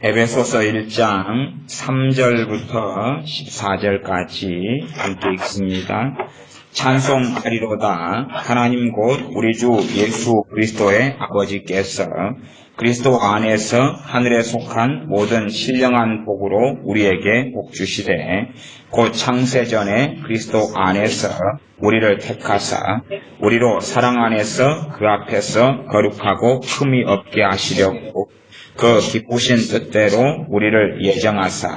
에베소서 1장 3절부터 14절까지 함께 읽습니다. 찬송하리로다. 하나님 곧 우리 주 예수 그리스도의 아버지께서 그리스도 안에서 하늘에 속한 모든 신령한 복으로 우리에게 복 주시되 곧 창세전에 그리스도 안에서 우리를 택하사 우리로 사랑 안에서 그 앞에서 거룩하고 흠이 없게 하시려고 그 기쁘신 뜻대로 우리를 예정하사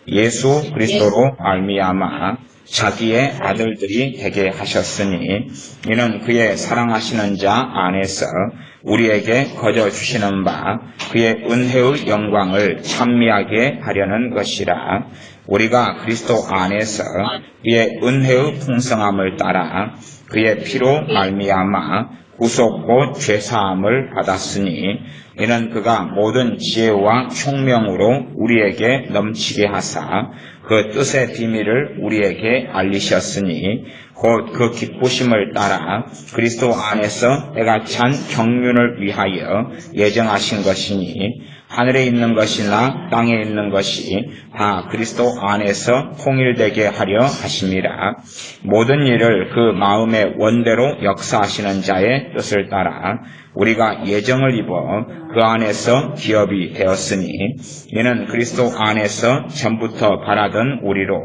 예수 그리스도로 말미암아 자기의 아들들이 되게 하셨으니 이는 그의 사랑하시는 자 안에서 우리에게 거저 주시는 바 그의 은혜의 영광을 찬미하게 하려는 것이라. 우리가 그리스도 안에서 그의 은혜의 풍성함을 따라 그의 피로 말미암아 구속 곧 죄사함을 받았으니 이는 그가 모든 지혜와 총명으로 우리에게 넘치게 하사 그 뜻의 비밀을 우리에게 알리셨으니 곧 그 기쁘심을 따라 그리스도 안에서 때가 찬 경륜을 위하여 예정하신 것이니 하늘에 있는 것이나 땅에 있는 것이 다 그리스도 안에서 통일되게 하려 하심이라. 모든 일을 그 마음의 원대로 역사하시는 자의 뜻을 따라 우리가 예정을 입어 그 안에서 기업이 되었으니 이는 그리스도 안에서 전부터 바라던 우리로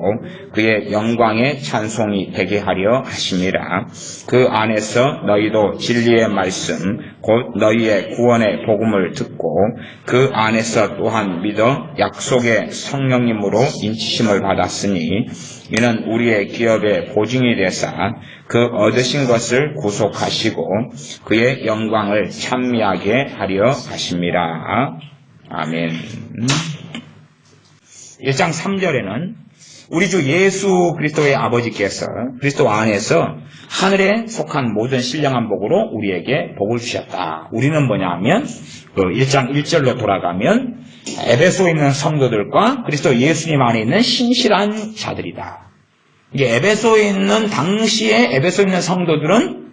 그의 영광의 찬송이 되게 하려 하심이라. 그 안에서 너희도 진리의 말씀 곧 너희의 구원의 복음을 듣고 그 안에서 또한 믿어 약속의 성령님으로 인치심을 받았으니 이는 우리의 기업의 보증이 되사 그 얻으신 것을 구속하시고 그의 영광을 찬미하게 하려 하심이라. 아멘. 1장 3절에는 우리 주 예수 그리스도의 아버지께서 그리스도 안에서 하늘에 속한 모든 신령한 복으로 우리에게 복을 주셨다. 우리는 뭐냐면 1장 1절로 돌아가면 에베소에 있는 성도들과 그리스도 예수님 안에 있는 신실한 자들이다. 이게 에베소에 있는 당시에 에베소에 있는 성도들은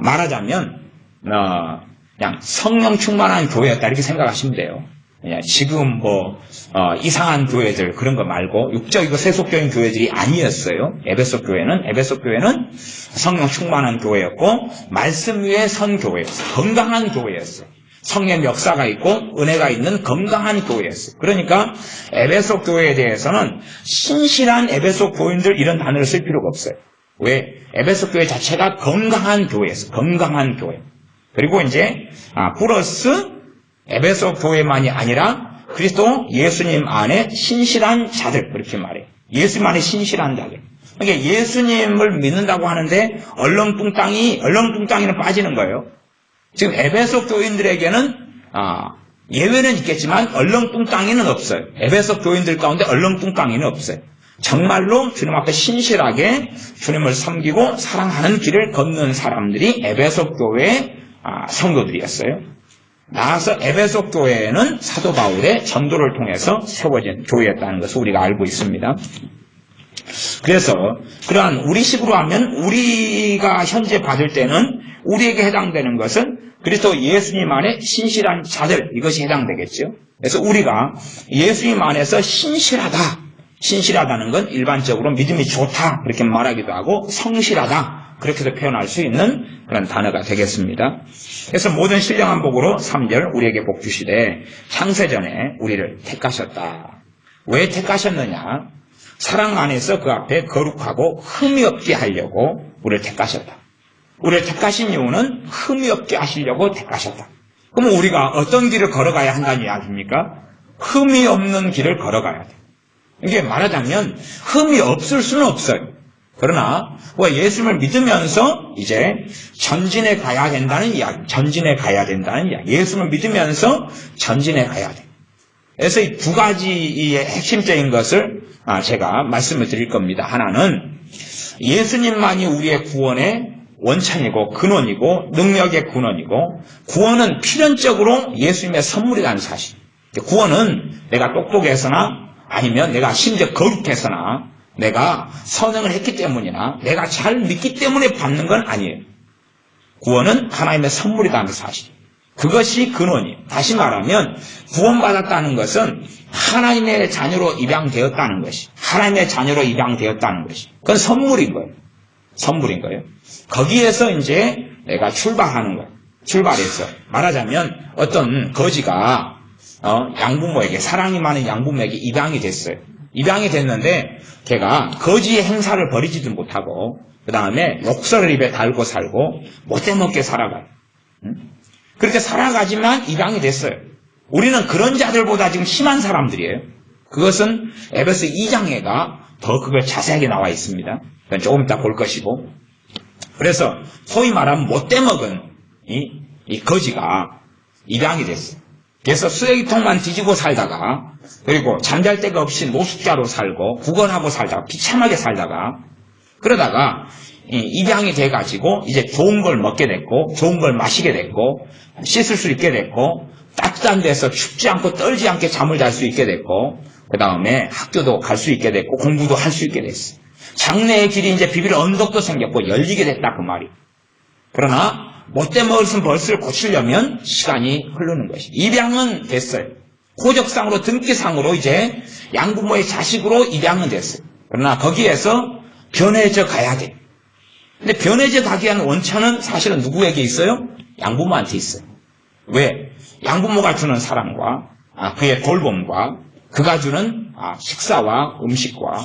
말하자면 그냥 성령 충만한 교회였다 이렇게 생각하시면 돼요. 그냥 지금 이상한 교회들 그런 거 말고 육적이고 세속적인 교회들이 아니었어요. 에베소 교회는 성령 충만한 교회였고 말씀 위에 선 교회였어요. 건강한 교회였어요. 성령 역사가 있고 은혜가 있는 건강한 교회였어요. 그러니까 에베소 교회에 대해서는 신실한 에베소 교인들 이런 단어를 쓸 필요가 없어요. 왜? 에베소 교회 자체가 건강한 교회였어요. 건강한 교회. 그리고 이제 플러스 에베소 교회만이 아니라 그리스도 예수님 안에 신실한 자들 그렇게 말해요. 예수님 안에 신실한 자들. 그러니까 예수님을 믿는다고 하는데 얼렁뚱땅이는 빠지는 거예요. 지금 에베소 교인들에게는 예외는 있겠지만 얼렁뚱땅이는 없어요. 에베소 교인들 가운데 얼렁뚱땅이는 없어요. 정말로 주님 앞에 신실하게 주님을 섬기고 사랑하는 길을 걷는 사람들이 에베소 교회의 성도들이었어요. 나아서 에베소 교회는 사도 바울의 전도를 통해서 세워진 교회였다는 것을 우리가 알고 있습니다. 그래서 그러한 우리식으로 하면 우리가 현재 받을 때는 우리에게 해당되는 것은 그리스도 예수님 안에 신실한 자들 이것이 해당되겠죠. 그래서 우리가 예수님 안에서 신실하다는 건 일반적으로 믿음이 좋다 그렇게 말하기도 하고 성실하다 그렇게도 표현할 수 있는 그런 단어가 되겠습니다. 그래서 모든 신령한 복으로 3절 우리에게 복 주시되 창세전에 우리를 택하셨다. 왜 택하셨느냐? 사랑 안에서 그 앞에 거룩하고 흠이 없게 하려고 우리를 택하셨다. 우리를 택하신 이유는 흠이 없게 하시려고 택하셨다. 그럼 우리가 어떤 길을 걸어가야 한다는 이야기입니까? 흠이 없는 길을 걸어가야 돼. 이게 말하자면 흠이 없을 수는 없어요. 그러나 예수님을 믿으면서 이제 전진해 가야 된다는 이야기. 예수님을 믿으면서 전진해 가야 돼. 그래서 이 두 가지의 핵심적인 것을 제가 말씀을 드릴 겁니다. 하나는 예수님만이 우리의 구원의 원천이고 근원이고 능력의 근원이고 구원은 필연적으로 예수님의 선물이라는 사실. 구원은 내가 똑똑해서나 아니면 내가 심지어 거룩해서나 내가 선행을 했기 때문이나 내가 잘 믿기 때문에 받는 건 아니에요. 구원은 하나님의 선물이라는 사실. 그것이 근원이에요. 다시 말하면 구원받았다는 것은 하나님의 자녀로 입양되었다는 것이, 하나님의 자녀로 입양되었다는 것이, 그건 선물인 거예요. 선물인 거예요. 거기에서 이제 내가 출발하는 거예요. 출발해서 말하자면 어떤 거지가 양부모에게, 사랑이 많은 양부모에게 입양이 됐어요. 입양이 됐는데 걔가 거지의 행사를 버리지도 못하고 그 다음에 욕설을 입에 달고 살고 못되먹게 살아가요. 그렇게 살아가지만 입양이 됐어요. 우리는 그런 자들보다 지금 심한 사람들이에요. 그것은 에베소 2장에가 더 그걸 자세하게 나와 있습니다. 그건 조금 이따 볼 것이고. 그래서 소위 말하면 못되먹은 이 거지가 입양이 됐어요. 그래서 쓰레기통만 뒤지고 살다가, 그리고 잠잘 데가 없이 노숙자로 살고 구걸하고 살다가 비참하게 살다가, 그러다가 입양이 돼가지고 이제 좋은 걸 먹게 됐고 좋은 걸 마시게 됐고 씻을 수 있게 됐고 따뜻한 데서 춥지 않고 떨지 않게 잠을 잘 수 있게 됐고 그 다음에 학교도 갈 수 있게 됐고 공부도 할 수 있게 됐어요. 장래의 길이 이제 비빌 언덕도 생겼고 열리게 됐다 그 말이. 그러나 못돼 먹을 버릇을 고치려면 시간이 흐르는 것이. 입양은 됐어요. 호적상으로 등기상으로 이제 양부모의 자식으로 입양은 됐어요. 그러나 거기에서 변해져 가야 돼. 근데 변해져 가기 위한 원천은 사실은 누구에게 있어요? 양부모한테 있어요. 왜? 양부모가 주는 사랑과 그의 돌봄과 그가 주는 식사와 음식과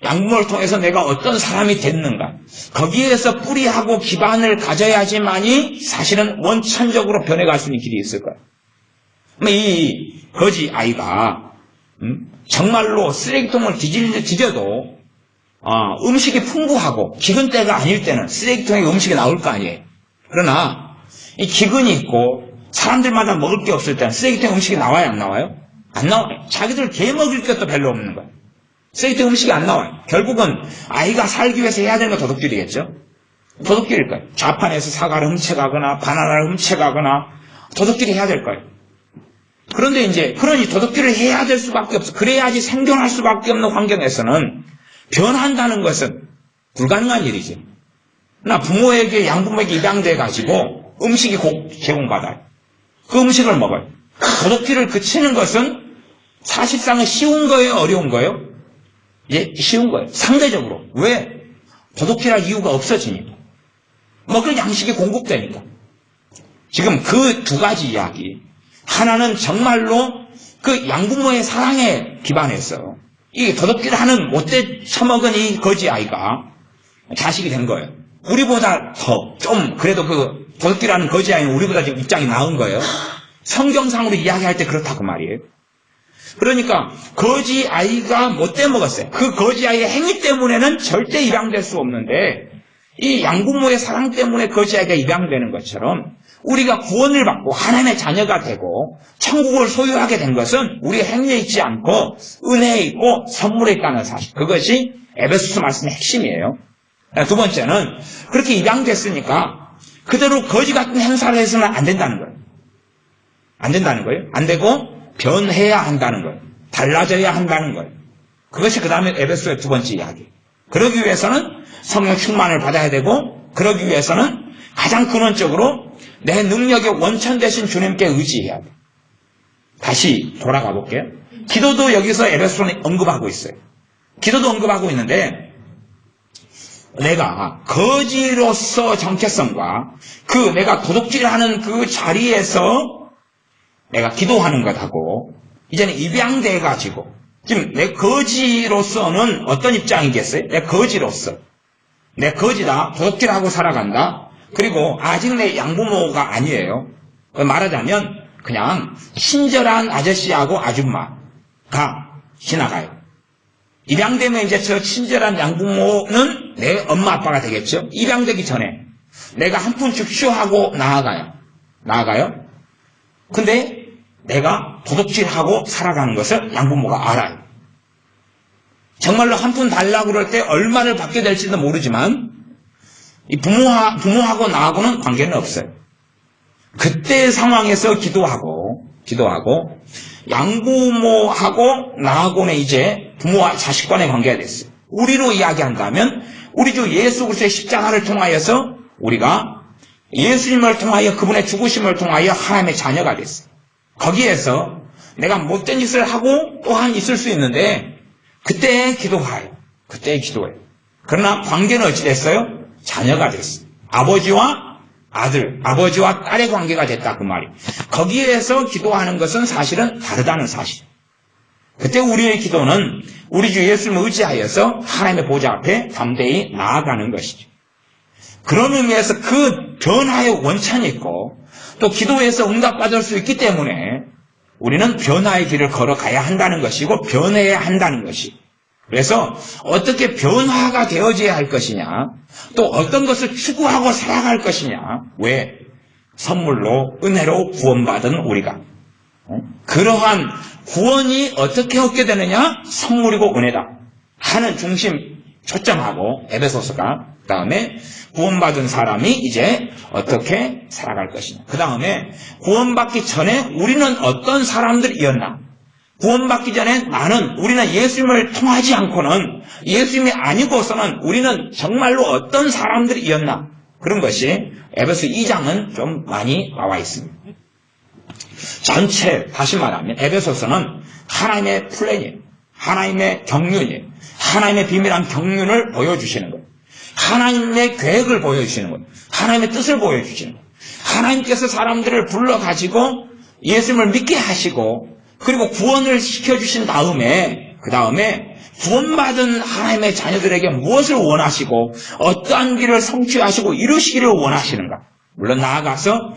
양부모를 통해서 내가 어떤 사람이 됐는가, 거기에서 뿌리하고 기반을 가져야지만이 사실은 원천적으로 변해갈 수 있는 길이 있을 거예요. 이 거지 아이가 정말로 쓰레기통을 뒤져도 음식이 풍부하고 기근 때가 아닐 때는 쓰레기통에 음식이 나올 거 아니에요. 그러나 이 기근이 있고 사람들마다 먹을 게 없을 때는 쓰레기통에 음식이 나와요, 안 나와요? 안 나와요. 자기들 개 먹일 것도 별로 없는 거예요. 쓰레기통 음식이 안 나와요. 결국은 아이가 살기 위해서 해야 되는 건 도둑질이겠죠. 도둑질일 거예요. 좌판에서 사과를 훔쳐가거나 바나나를 훔쳐가거나 도둑질이 해야 될 거예요. 그런데 이제 그러니 도둑질을 해야 될 수밖에 없어. 그래야지 생존할 수밖에 없는 환경에서는 변한다는 것은 불가능한 일이죠. 나 부모에게, 양부모에게 입양돼가지고 음식이 제공받아요. 그 음식을 먹어요. 도둑질을 그치는 것은 사실상은 쉬운 거예요, 어려운 거예요? 예, 쉬운 거예요. 상대적으로. 왜? 도둑질할 이유가 없어지니까. 먹을 양식이 공급되니까. 지금 그 두 가지 이야기. 하나는 정말로 그 양부모의 사랑에 기반해서 이 도둑질하는 못돼 처먹은 이 거지 아이가 자식이 된 거예요. 우리보다 더 좀 그래도 그 도둑질하는 거지 아이는 우리보다 지금 입장이 나은 거예요. 성경상으로 이야기할 때 그렇다고 말이에요. 그러니까 거지 아이가 못돼 먹었어요. 그 거지 아이의 행위 때문에는 절대 입양될 수 없는데 이 양부모의 사랑 때문에 거지 아이가 입양되는 것처럼 우리가 구원을 받고 하나님의 자녀가 되고 천국을 소유하게 된 것은 우리의 행위에 있지 않고 은혜에 있고 선물에 있다는 사실. 그것이 에베소서 말씀의 핵심이에요. 두 번째는 그렇게 입양됐으니까 그대로 거지 같은 행사를 해서는 안 된다는 거예요. 안 된다는 거예요. 안 되고 변해야 한다는 거예요. 달라져야 한다는 거예요. 그것이 그 다음에 에베소의 두 번째 이야기. 그러기 위해서는 성령 충만을 받아야 되고 그러기 위해서는 가장 근원적으로 내 능력의 원천 되신 주님께 의지해야 돼. 다시 돌아가 볼게요. 기도도 여기서 에베소는 언급하고 있어요. 기도도 언급하고 있는데 내가 거지로서 정체성과 그 내가 도둑질하는 그 자리에서 내가 기도하는 것하고 이제는 입양돼가지고 지금 내 거지로서는 어떤 입장이겠어요? 내 거지로서 내 거지다, 도둑질하고 살아간다. 그리고 아직 내 양부모가 아니에요. 말하자면 그냥 친절한 아저씨하고 아줌마가 지나가요. 입양되면 이제 저 친절한 양부모는 내 엄마 아빠가 되겠죠. 입양되기 전에 내가 한 푼 줍쇼 하고 나아가요. 근데 내가 도둑질하고 살아가는 것을 양부모가 알아요. 정말로 한 푼 달라고 그럴 때 얼마를 받게 될지도 모르지만 이 부모하고 나하고는 관계는 없어요. 그때 상황에서 기도하고 양부모하고 나하고는 이제 부모와 자식 간의 관계가 됐어요. 우리로 이야기한다면 우리 주 예수 그리스도의 십자가를 통하여서 우리가 예수님을 통하여 그분의 죽으심을 통하여 하나님의 자녀가 됐어요. 거기에서 내가 못된 짓을 하고 또한 있을 수 있는데 그때 기도하여. 그때 기도해요. 그러나 관계는 어찌 됐어요? 자녀가 됐어요. 아버지와 아들, 아버지와 딸의 관계가 됐다 그 말이. 거기에서 기도하는 것은 사실은 다르다는 사실. 그때 우리의 기도는 우리 주 예수님을 의지하여서 하나님의 보좌 앞에 담대히 나아가는 것이죠. 그런 의미에서 그 변화의 원천이 있고 또 기도에서 응답받을 수 있기 때문에 우리는 변화의 길을 걸어가야 한다는 것이고 변해야 한다는 것이. 그래서 어떻게 변화가 되어져야 할 것이냐, 또 어떤 것을 추구하고 살아갈 것이냐. 왜? 선물로 은혜로 구원받은 우리가. 그러한 구원이 어떻게 얻게 되느냐? 선물이고 은혜다 하는 중심 초점하고 에베소서가 그 다음에 구원받은 사람이 이제 어떻게 살아갈 것이냐. 그 다음에 구원받기 전에 우리는 어떤 사람들이었나. 구원받기 전에 우리는 예수님을 통하지 않고는 예수님이 아니고서는 우리는 정말로 어떤 사람들이었나. 그런 것이 에베소 2장은 좀 많이 나와 있습니다. 전체 다시 말하면 에베소서는 하나님의 플랜이에요. 하나님의 경륜이에요. 하나님의 비밀한 경륜을 보여주시는 거예요. 하나님의 계획을 보여주시는 거예요. 하나님의 뜻을 보여주시는 거예요. 하나님께서 사람들을 불러가지고 예수님을 믿게 하시고 그리고 구원을 시켜주신 다음에 그 다음에 구원받은 하나님의 자녀들에게 무엇을 원하시고 어떠한 길을 성취하시고 이루시기를 원하시는가. 물론 나아가서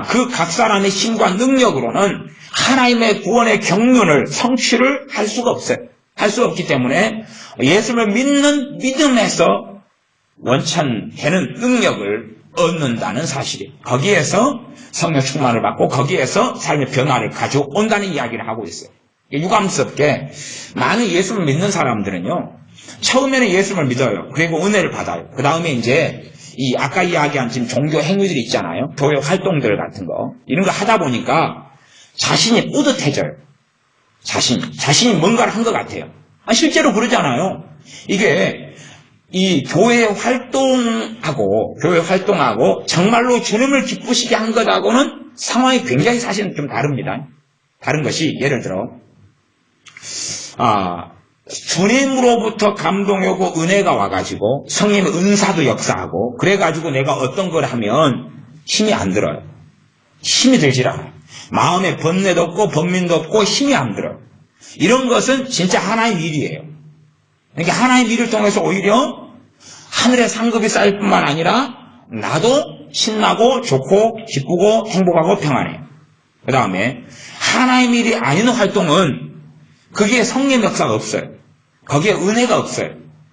그 각 사람의 힘과 능력으로는 하나님의 구원의 경륜을 성취를 할 수가 없어요. 할 수 없기 때문에 예수를 믿는 믿음에서 원천되는 능력을 얻는다는 사실이 거기에서 성령 충만을 받고 거기에서 삶의 변화를 가져온다는 이야기를 하고 있어요. 유감스럽게 많은 예수를 믿는 사람들은요, 처음에는 예수를 믿어요. 그리고 은혜를 받아요. 그 다음에 이제 아까 이야기한 지금 종교 행위들이 있잖아요. 교회 활동들 같은 거. 이런 거 하다 보니까 자신이 뿌듯해져요. 자신이 뭔가를 한 것 같아요. 실제로 그러잖아요. 이게 이 교회 활동하고 정말로 주님을 기쁘시게 한 것하고는 상황이 굉장히 사실은 좀 다릅니다. 다른 것이 예를 들어 주님으로부터 감동이 오고 은혜가 와가지고 성령의 은사도 역사하고 그래가지고 내가 어떤 걸 하면 힘이 안 들어요. 힘이 들질 않아요. 마음에 번뇌도 없고 번민도 없고 힘이 안 들어요. 이런 것은 진짜 하나님의 일이에요. 그러니까 하나님의 일을 통해서 오히려 하늘의 상급이 쌓일 뿐만 아니라 나도 신나고 좋고 기쁘고 행복하고 평안해요. 그 다음에 하나님의 일이 아닌 활동은 거기에 성령 역사가 없어요. 거기에 은혜가 없어요.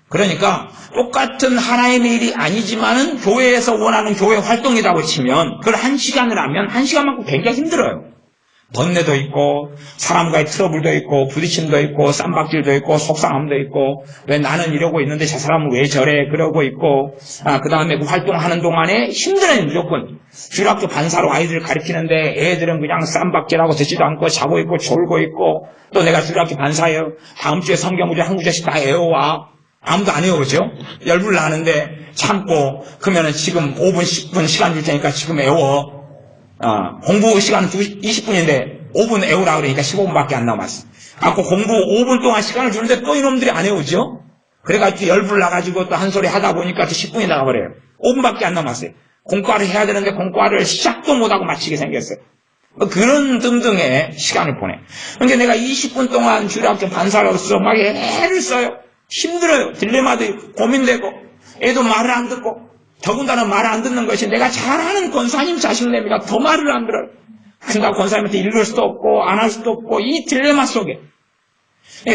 그러니까 똑같은 하나님의 일이 아니지만은 교회에서 원하는 교회 활동이라고 치면 그걸 1시간을 하면 1시간만큼 굉장히 힘들어요. 번뇌도 있고 사람과의 트러블도 있고 부딪힘도 있고 쌈박질도 있고 속상함도 있고 왜 나는 이러고 있는데 저 사람은 왜 저래 그러고 있고 그 다음에 그 활동하는 동안에 힘들어요. 무조건 주일학교 반사로 아이들을 가르치는데 애들은 그냥 쌈박질하고 듣지도 않고 자고 있고 졸고 있고 또 내가 주일학교 반사예요. 다음 주에 성경구절 한 구절씩 다 외워와. 아무도 안 외우죠. 열불 나는데 참고 그러면은 지금 5분 10분 시간 줄 테니까 지금 외워. 공부 시간은 20분인데 5분 외우라 그러니까 15분밖에 안 남았어. 아까 공부 5분 동안 시간을 주는데 또 이놈들이 안 외우죠? 그래가지고 열불 나가지고 또 한 소리 하다 보니까 또 10분이 나가버려요. 5분밖에 안 남았어요. 공과를 해야 되는데 공과를 시작도 못하고 마치게 생겼어요. 그런 등등의 시간을 보내. 그러니까 내가 20분 동안 주일학교 반사로서 막 애를 써요. 힘들어요. 딜레마도 있고 고민되고 애도 말을 안 듣고 더군다나 말을 안 듣는 것이 내가 잘하는 권사님 자식내미가 더 말을 안 들어요. 그러니까 권사님한테 읽을 수도 없고 안 할 수도 없고 이 딜레마 속에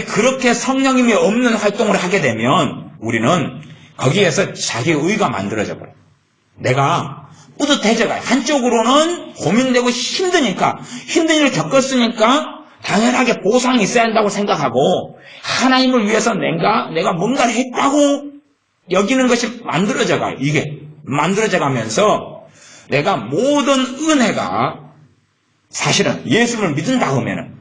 그렇게 성령님이 없는 활동을 하게 되면 우리는 거기에서 자기의 의가 만들어져 버려요. 내가 뿌듯해져가요. 한쪽으로는 고민되고 힘드니까 힘든 일을 겪었으니까 당연하게 보상이 있어야 한다고 생각하고 하나님을 위해서 내가 뭔가를 했다고 여기는 것이 만들어져가요. 이게 만들어져 가면서 내가 모든 은혜가 사실은 예수를 믿은 다음에는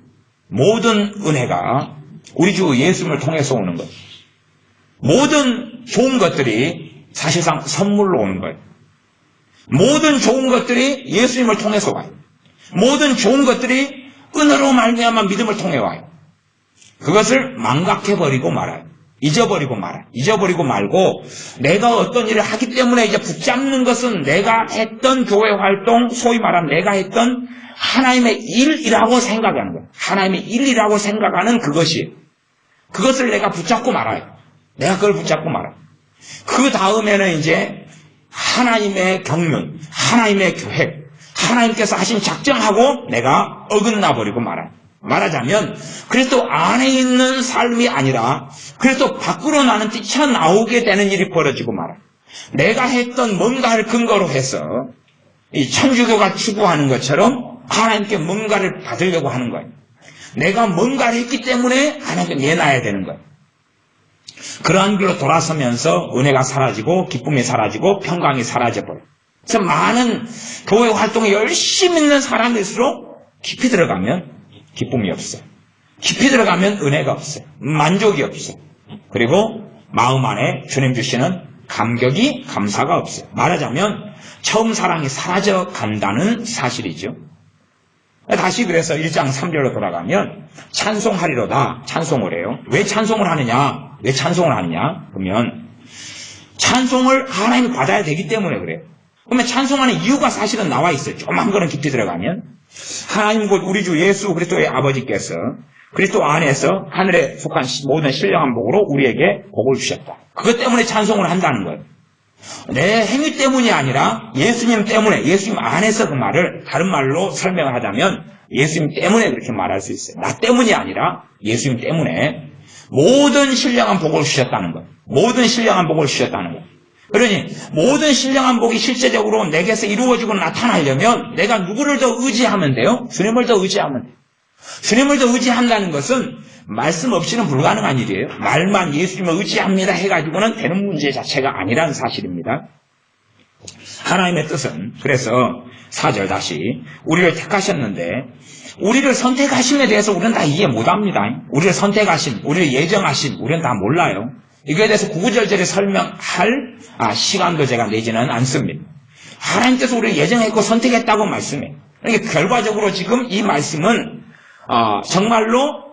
모든 은혜가 우리 주 예수를 통해서 오는 거예요. 모든 좋은 것들이 사실상 선물로 오는 거예요. 모든 좋은 것들이 예수님을 통해서 와요. 모든 좋은 것들이 은혜로 말미암아 믿음을 통해 와요. 그것을 망각해버리고 말아요. 잊어버리고 말아요. 잊어버리고 말고 내가 어떤 일을 하기 때문에 이제 붙잡는 것은 내가 했던 교회 활동, 소위 말하면 내가 했던 하나님의 일이라고 생각하는 거예요. 하나님의 일이라고 생각하는 그것이. 그것을 내가 붙잡고 말아요. 내가 그걸 붙잡고 말아요. 그 다음에는 이제 하나님의 경륜, 하나님의 계획, 하나님께서 하신 작정하고 내가 어긋나 버리고 말아요. 말하자면 그리스도 안에 있는 삶이 아니라 그리스도 밖으로 나는 뛰쳐나오게 되는 일이 벌어지고 말아요. 내가 했던 뭔가를 근거로 해서 이 천주교가 추구하는 것처럼 하나님께 뭔가를 받으려고 하는 거예요. 내가 뭔가를 했기 때문에 하나님께 내놔야 되는 거예요. 그러한 길로 돌아서면서 은혜가 사라지고 기쁨이 사라지고 평강이 사라져버려요. 그래서 많은 교회 활동에 열심히 있는 사람일수록 깊이 들어가면 기쁨이 없어요. 깊이 들어가면 은혜가 없어요. 만족이 없어요. 그리고 마음 안에 주님 주시는 감격이, 감사가 없어요. 말하자면 처음 사랑이 사라져 간다는 사실이죠. 다시 그래서 1장 3절로 돌아가면 찬송하리로다 찬송을 해요. 왜 찬송을 하느냐? 왜 찬송을 하느냐? 그러면 찬송을 하나님이 받아야 되기 때문에 그래요. 그러면 찬송하는 이유가 사실은 나와 있어요. 조그만 거는 깊이 들어가면 하나님 곧 우리 주 예수 그리스도의 아버지께서 그리스도 안에서 하늘에 속한 모든 신령한 복으로 우리에게 복을 주셨다. 그것 때문에 찬송을 한다는 거예요. 내 행위 때문이 아니라 예수님 때문에, 예수님 안에서 그 말을 다른 말로 설명을 하자면 예수님 때문에 그렇게 말할 수 있어요. 나 때문이 아니라 예수님 때문에 모든 신령한 복을 주셨다는 거예요. 모든 신령한 복을 주셨다는 거예요. 그러니 모든 신령한 복이 실제적으로 내게서 이루어지고 나타나려면 내가 누구를 더 의지하면 돼요? 주님을 더 의지하면 돼요. 주님을 더 의지한다는 것은 말씀 없이는 불가능한 일이에요. 말만 예수님을 의지합니다 해가지고는 되는 문제 자체가 아니라는 사실입니다. 하나님의 뜻은 그래서 4절 다시 우리를 택하셨는데 우리를 선택하심에 대해서 우리는 다 이해 못합니다. 우리를 선택하심, 우리를 예정하심 우리는 다 몰라요. 이거에 대해서 구구절절히 설명할 시간도 제가 내지는 않습니다. 하나님께서 우리를 예정했고 선택했다고 말씀해요. 그러니까 결과적으로 지금 이 말씀은 정말로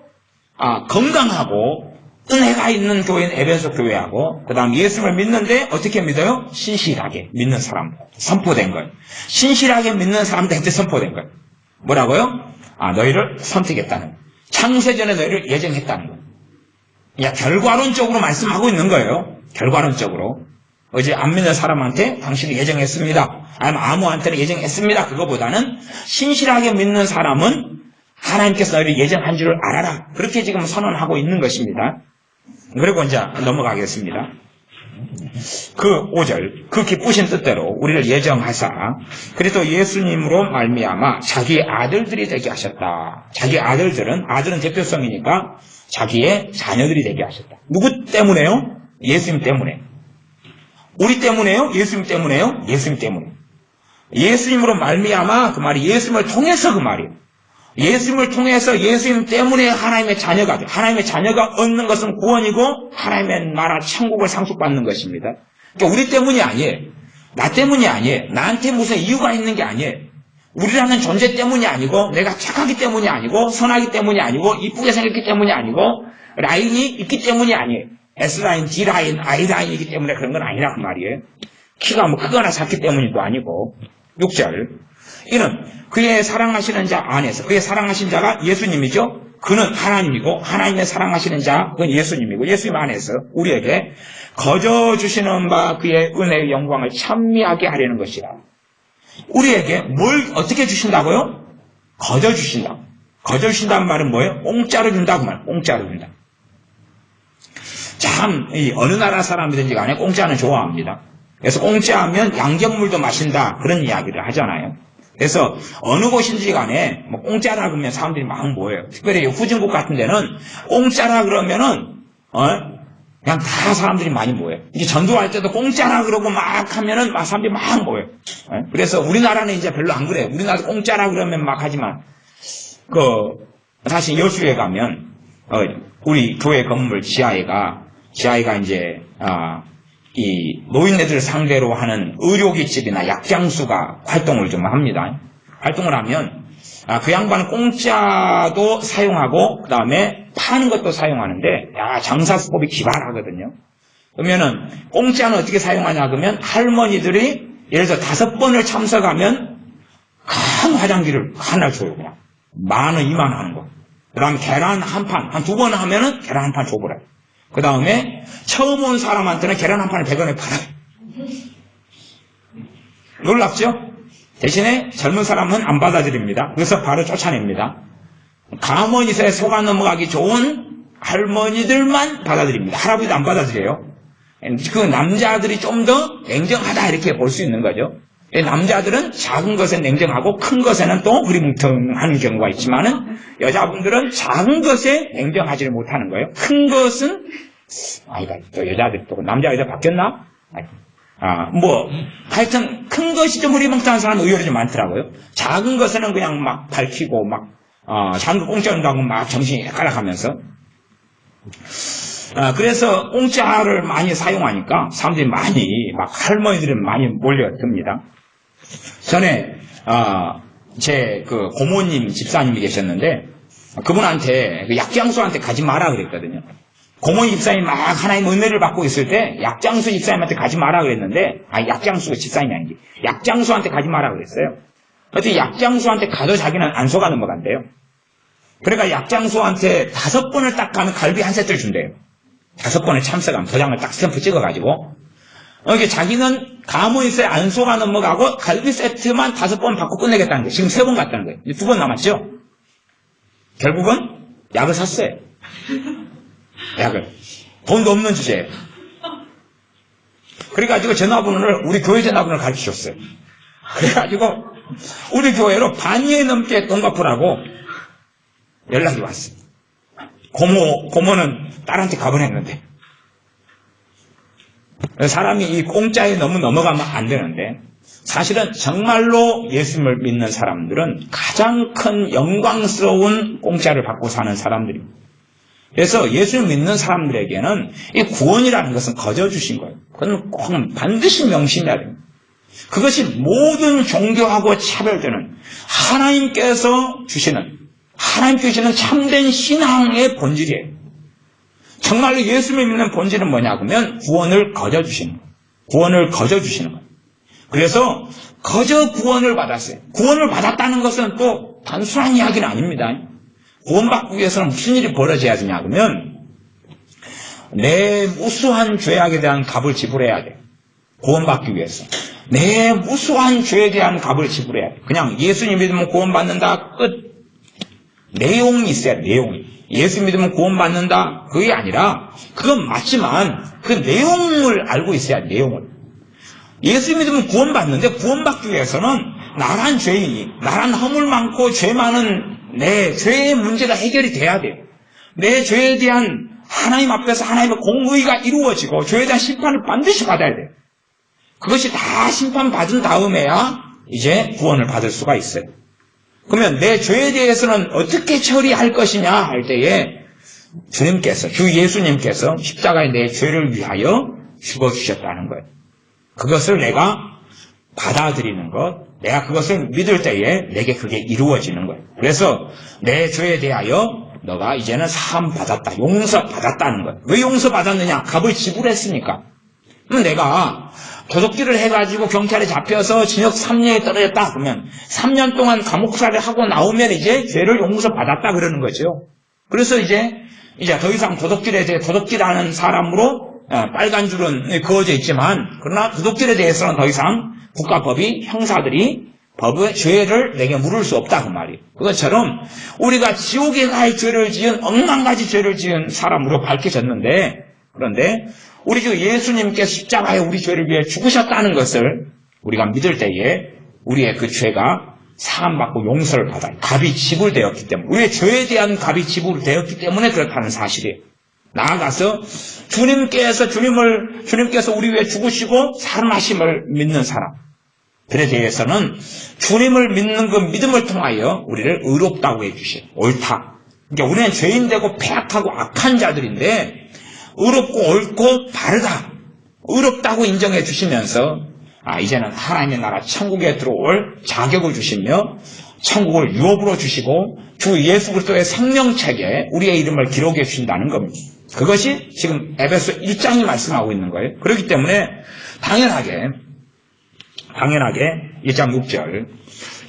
건강하고 은혜가 있는 교회인 에베소 교회하고 그 다음 예수님을 믿는데 어떻게 믿어요? 신실하게 믿는 사람 선포된 거예요. 신실하게 믿는 사람들한테 선포된 거예요. 뭐라고요? 너희를 선택했다는 거예요. 창세전에 너희를 예정했다는 거예요. 결과론적으로 말씀하고 있는 거예요. 결과론적으로. 어제 안 믿는 사람한테 당신이 예정했습니다. 아니면 아무한테는 예정했습니다. 그거보다는 신실하게 믿는 사람은 하나님께서 너희를 예정한 줄을 알아라. 그렇게 지금 선언하고 있는 것입니다. 그리고 이제 넘어가겠습니다. 그 5절, 그 기쁘신 뜻대로 우리를 예정하사 그래도 예수님으로 말미암아 자기의 아들들이 되게 하셨다. 자기의 아들은 대표성이니까 자기의 자녀들이 되게 하셨다. 누구 때문에요? 예수님 때문에. 우리 때문에요? 예수님 때문에요? 예수님 때문에. 예수님으로 말미암아 그 말이 예수님을 통해서 그 말이에요. 예수님을 통해서 예수님 때문에 하나님의 자녀가 돼. 하나님의 자녀가 얻는 것은 구원이고 하나님의 나라 천국을 상속받는 것입니다. 그러니까 우리 때문이 아니에요. 나 때문이 아니에요. 나한테 무슨 이유가 있는 게 아니에요. 우리라는 존재 때문이 아니고 내가 착하기 때문이 아니고 선하기 때문이 아니고 이쁘게 생겼기 때문이 아니고 라인이 있기 때문이 아니에요. S라인, D라인, I라인이기 때문에 그런 건 아니라 그 말이에요. 키가 뭐 크거나 작기 때문이도 아니고. 6절 이는 그의 사랑하시는 자 안에서 그의 사랑하신 자가 예수님이죠. 그는 하나님이고 하나님의 사랑하시는 자 그건 예수님이고 예수님 안에서 우리에게 거저 주시는 바 그의 은혜의 영광을 찬미하게 하려는 것이라. 우리에게 뭘 어떻게 주신다고요? 거저 주신다. 거저 주신다는 말은 뭐예요? 공짜로 준다고 말. 공짜로 준다. 참 어느 나라 사람이든지 간에 공짜는 좋아합니다. 그래서 공짜하면 양경물도 마신다 그런 이야기를 하잖아요. 그래서 어느 곳인지 간에 뭐 공짜라 그러면 사람들이 막 모여요. 특별히 후진국 같은 데는 공짜라 그러면은 그냥 다 사람들이 많이 모여요. 이제 전도할 때도 공짜라 그러고 막 하면은 막 사람들이 막 모여요. 그래서 우리나라는 이제 별로 안 그래요. 우리나라 공짜라 그러면 막 하지만 사실 여수에 가면 우리 교회 건물 지하에가 이제 이 노인네들 상대로 하는 의료기집이나 약장수가 활동을 좀 합니다. 활동을 하면 그 양반은 공짜도 사용하고 그 다음에 파는 것도 사용하는데 장사 수법이 기발하거든요. 그러면은 공짜는 어떻게 사용하냐 그러면 할머니들이 예를 들어 5번을 참석하면 큰 화장지를 하나 줘요. 그냥 10,000원, 20,000원 하는 거. 그 다음에 계란 한 판, 한 2번 하면은 계란 한 판 줘버려요. 그 다음에 처음 온 사람한테는 계란 한 판을 100원에 팔아요. 놀랍죠? 대신에 젊은 사람은 안 받아들입니다. 그래서 바로 쫓아냅니다. 가머니서에 속아 넘어가기 좋은 할머니들만 받아들입니다. 할아버지도 안 받아들여요. 그 남자들이 좀 더 냉정하다 이렇게 볼 수 있는 거죠. 남자들은 작은 것에 냉정하고 큰 것에는 또 흐리뭉텅하는 경우가 있지만은 여자분들은 작은 것에 냉정하지를 못하는 거예요. 큰 것은 또 여자들이 또 남자 여자 바뀌었나? 하여튼 큰 것이 좀 흐리뭉텅한 사람은 의외로 좀 많더라고요. 작은 것에는 그냥 막 밝히고 작은 거 공짜 준다고 막 정신이 가락하면서 그래서 공짜를 많이 사용하니까 사람들이 많이 할머니들은 많이 몰려듭니다. 전에 제 그 고모님 집사님이 계셨는데 그분한테 그 약장수한테 가지 마라 그랬거든요. 고모님 집사님이 막 하나님 은혜를 받고 있을 때 약장수 집사님한테 가지 마라 그랬는데 약장수가 집사님이 아니지 약장수한테 가지 마라 그랬어요. 어떻게 약장수한테 가도 자기는 안 속아 넘어간대요. 그러니까 약장수한테 5번을 딱 가면 갈비 한 세트를 준대요. 5번을 참석하면 도장을 딱 스탬프 찍어가지고 이게 자기는 가모니서에 안 속아 넘어가고 갈비 세트만 5번 받고 끝내겠다는 거예요. 지금 3번 갔다는 거예요. 2번 남았죠? 결국은 약을 샀어요. 약을. 돈도 없는 주제에. 그래가지고 전화번호를 우리 교회 전화번호를 가르치셨어요. 그래가지고 우리 교회로 반년이 넘게 돈 갚으라고 연락이 왔어요. 고모는 딸한테 가보냈는데 사람이 이 공짜에 너무 넘어가면 안 되는데 사실은 정말로 예수님을 믿는 사람들은 가장 큰 영광스러운 공짜를 받고 사는 사람들입니다. 그래서 예수를 믿는 사람들에게는 이 구원이라는 것은 거저 주신 거예요. 그건 꼭 반드시 명심해야 됩니다. 그것이 모든 종교하고 차별되는 하나님께서 주시는 참된 신앙의 본질이에요. 정말로 예수를 믿는 본질은 뭐냐 그러면 구원을 거저 주시는 거예요. 구원을 거저 주시는 거예요. 그래서 거저 구원을 받았어요. 구원을 받았다는 것은 또 단순한 이야기는 아닙니다. 구원받기 위해서는 무슨 일이 벌어져야 되냐 그러면 내 무수한 죄악에 대한 값을 지불해야 돼요. 구원받기 위해서 내 무수한 죄에 대한 값을 지불해야 돼요. 그냥 예수님 믿으면 구원받는다 끝. 내용이 있어야 돼요. 내용이. 예수 믿으면 구원받는다 그게 아니라 그건 맞지만 그 내용을 알고 있어야 돼요. 내용을. 예수 믿으면 구원받는데 구원받기 위해서는 나란 죄인이 나란 허물 많고 죄 많은 내 죄의 문제가 해결이 돼야 돼요. 내 죄에 대한 하나님 앞에서 하나님의 공의가 이루어지고 죄에 대한 심판을 반드시 받아야 돼요. 그것이 다 심판받은 다음에야 이제 구원을 받을 수가 있어요. 그러면 내 죄에 대해서는 어떻게 처리할 것이냐 할 때에 주 예수님께서 십자가에 내 죄를 위하여 죽어주셨다는 거예요. 그것을 내가 받아들이는 것, 내가 그것을 믿을 때에 내게 그게 이루어지는 거예요. 그래서 내 죄에 대하여 너가 이제는 사함 받았다, 용서 받았다는 거예요. 왜 용서 받았느냐? 값을 지불했으니까. 그럼 내가 도둑질을 해가지고 경찰에 잡혀서 징역 3년에 떨어졌다 그러면 3년 동안 감옥살이를 하고 나오면 이제 죄를 용서받았다 그러는 거죠. 그래서 이제 더 이상 도둑질에 대해 도둑질하는 사람으로 빨간 줄은 그어져 있지만 그러나 도둑질에 대해서는 더 이상 국가법이 형사들이 법의 죄를 내게 물을 수 없다 그 말이에요. 그것처럼 우리가 지옥에 갈 죄를 지은 억만 가지 죄를 지은 사람으로 밝혀졌는데 그런데 우리 주 예수님께서 십자가에 우리 죄를 위해 죽으셨다는 것을 우리가 믿을 때에 우리의 그 죄가 사함받고 용서를 받아요. 값이 지불되었기 때문에 우리의 죄에 대한 값이 지불되었기 때문에 그렇다는 사실이에요. 나아가서 주님께서 우리 위해 죽으시고 살아나심을 믿는 사람들에 대해서는 주님을 믿는 그 믿음을 통하여 우리를 의롭다고 해주셔요. 옳다. 그러니까 우리는 죄인되고 패악하고 악한 자들인데 의롭고 옳고 바르다. 의롭다고 인정해 주시면서 이제는 하나님의 나라 천국에 들어올 자격을 주시며 천국을 유업으로 주시고 주 예수 그리스도의 생명책에 우리의 이름을 기록해 주신다는 겁니다. 그것이 지금 에베소 1장이 말씀하고 있는 거예요. 그렇기 때문에 당연하게 1장 6절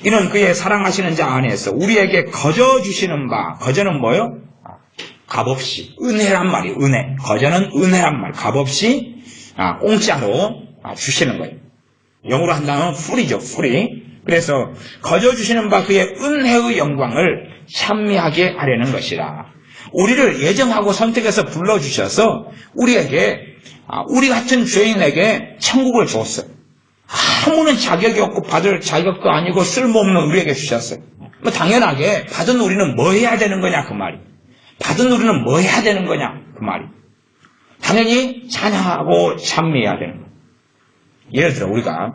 이는 그의 사랑하시는 자 안에서 우리에게 거저 주시는 바, 거저는 뭐요? 값없이, 은혜란 말이 은혜. 거저는 은혜란 말, 값없이 공짜로 주시는 거예요. 영어로 한다면 free. 그래서 거저 주시는 바 그의 은혜의 영광을 찬미하게 하려는 것이라. 우리를 예정하고 선택해서 불러주셔서 우리에게, 우리 같은 죄인에게 천국을 주었어요. 아무런 자격이 없고 받을 자격도 아니고 쓸모없는 우리에게 주셨어요. 당연하게 받은 우리는 뭐 해야 되는 거냐 그 말이. 받은 우리는 뭐 해야 되는 거냐 그 말이. 당연히 찬양하고 찬미해야 되는 거예요. 예를 들어 우리가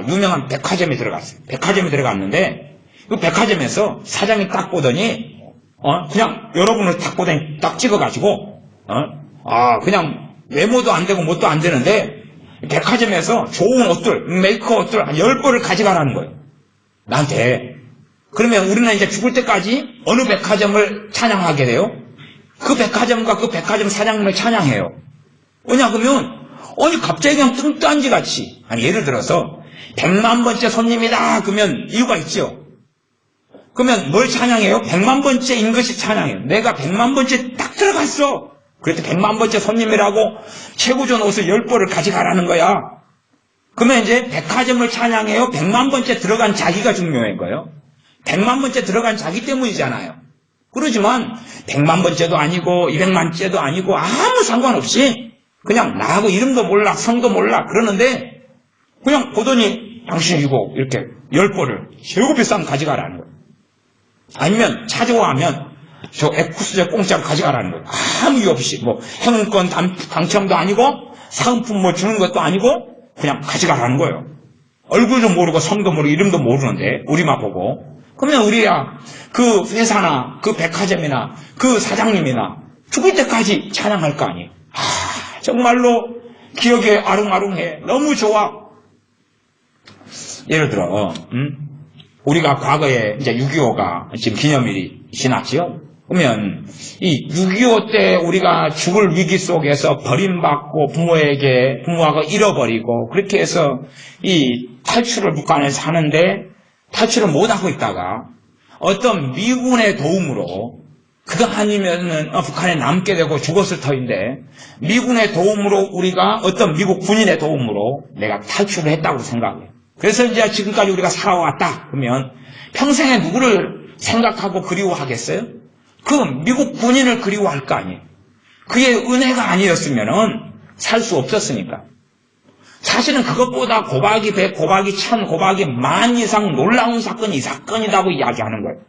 유명한 백화점에 들어갔어요. 백화점에 들어갔는데 그 백화점에서 사장이 딱 보더니 그냥 여러분을 딱 보더니 딱 찍어가지고 그냥 외모도 안 되고 뭣도 안 되는데 백화점에서 좋은 옷들, 메이크업 옷들 한 10벌을 가져가라는 거예요. 나한테. 그러면 우리는 이제 죽을 때까지 어느 백화점을 찬양하게 돼요? 그 백화점과 그 백화점 사장님을 찬양해요. 왜냐 그러면 갑자기 그냥 뚱딴지 같이 예를 들어서 100만 번째 손님이다 그러면 이유가 있죠. 그러면 뭘 찬양해요? 100만 번째인 것이 찬양해요. 내가 100만 번째 딱 들어갔어. 그래도 100만 번째 손님이라고 최고 좋은 옷을 10벌을 가져가라는 거야. 그러면 이제 백화점을 찬양해요? 100만 번째 들어간 자기가 중요한 거예요. 100만 번째 들어간 자기 때문이잖아요. 그러지만 100만 번째도 아니고 200만째도 아니고 아무 상관없이 그냥 나하고 이름도 몰라 성도 몰라 그러는데 그냥 보더니 당신 이거 이렇게 10벌을 최고 비싼 가져가라는 거예요. 아니면 찾아오면 저 에쿠스제 공짜로 가져가라는 거예요. 아무 이유 없이 행운권 당첨도 아니고 사은품 주는 것도 아니고 그냥 가져가라는 거예요. 얼굴도 모르고 성도 모르고 이름도 모르는데 우리만 보고. 그러면 우리야 그 회사나 그 백화점이나 그 사장님이나 죽을 때까지 찬양할 거 아니에요. 정말로 기억에 아롱아롱해. 너무 좋아. 예를 들어 우리가 과거에 이제 6.25가 지금 기념일이 지났죠. 그러면 이 6.25 때 우리가 죽을 위기 속에서 버림받고 부모하고 잃어버리고 그렇게 해서 이 탈출을 북한에서 하는데 탈출을 못하고 있다가 어떤 미군의 도움으로 그거 아니면은 북한에 남게 되고 죽었을 터인데 미군의 도움으로 우리가 어떤 미국 군인의 도움으로 내가 탈출을 했다고 생각해요. 그래서 이제 지금까지 우리가 살아왔다 그러면 평생에 누구를 생각하고 그리워하겠어요? 그 미국 군인을 그리워할 거 아니에요. 그의 은혜가 아니었으면은 살 수 없었으니까. 사실은 그것보다 곱하기 100, 곱하기 1000, 곱하기 10,000 이상 놀라운 사건이 이 사건이라고 이야기하는 거예요.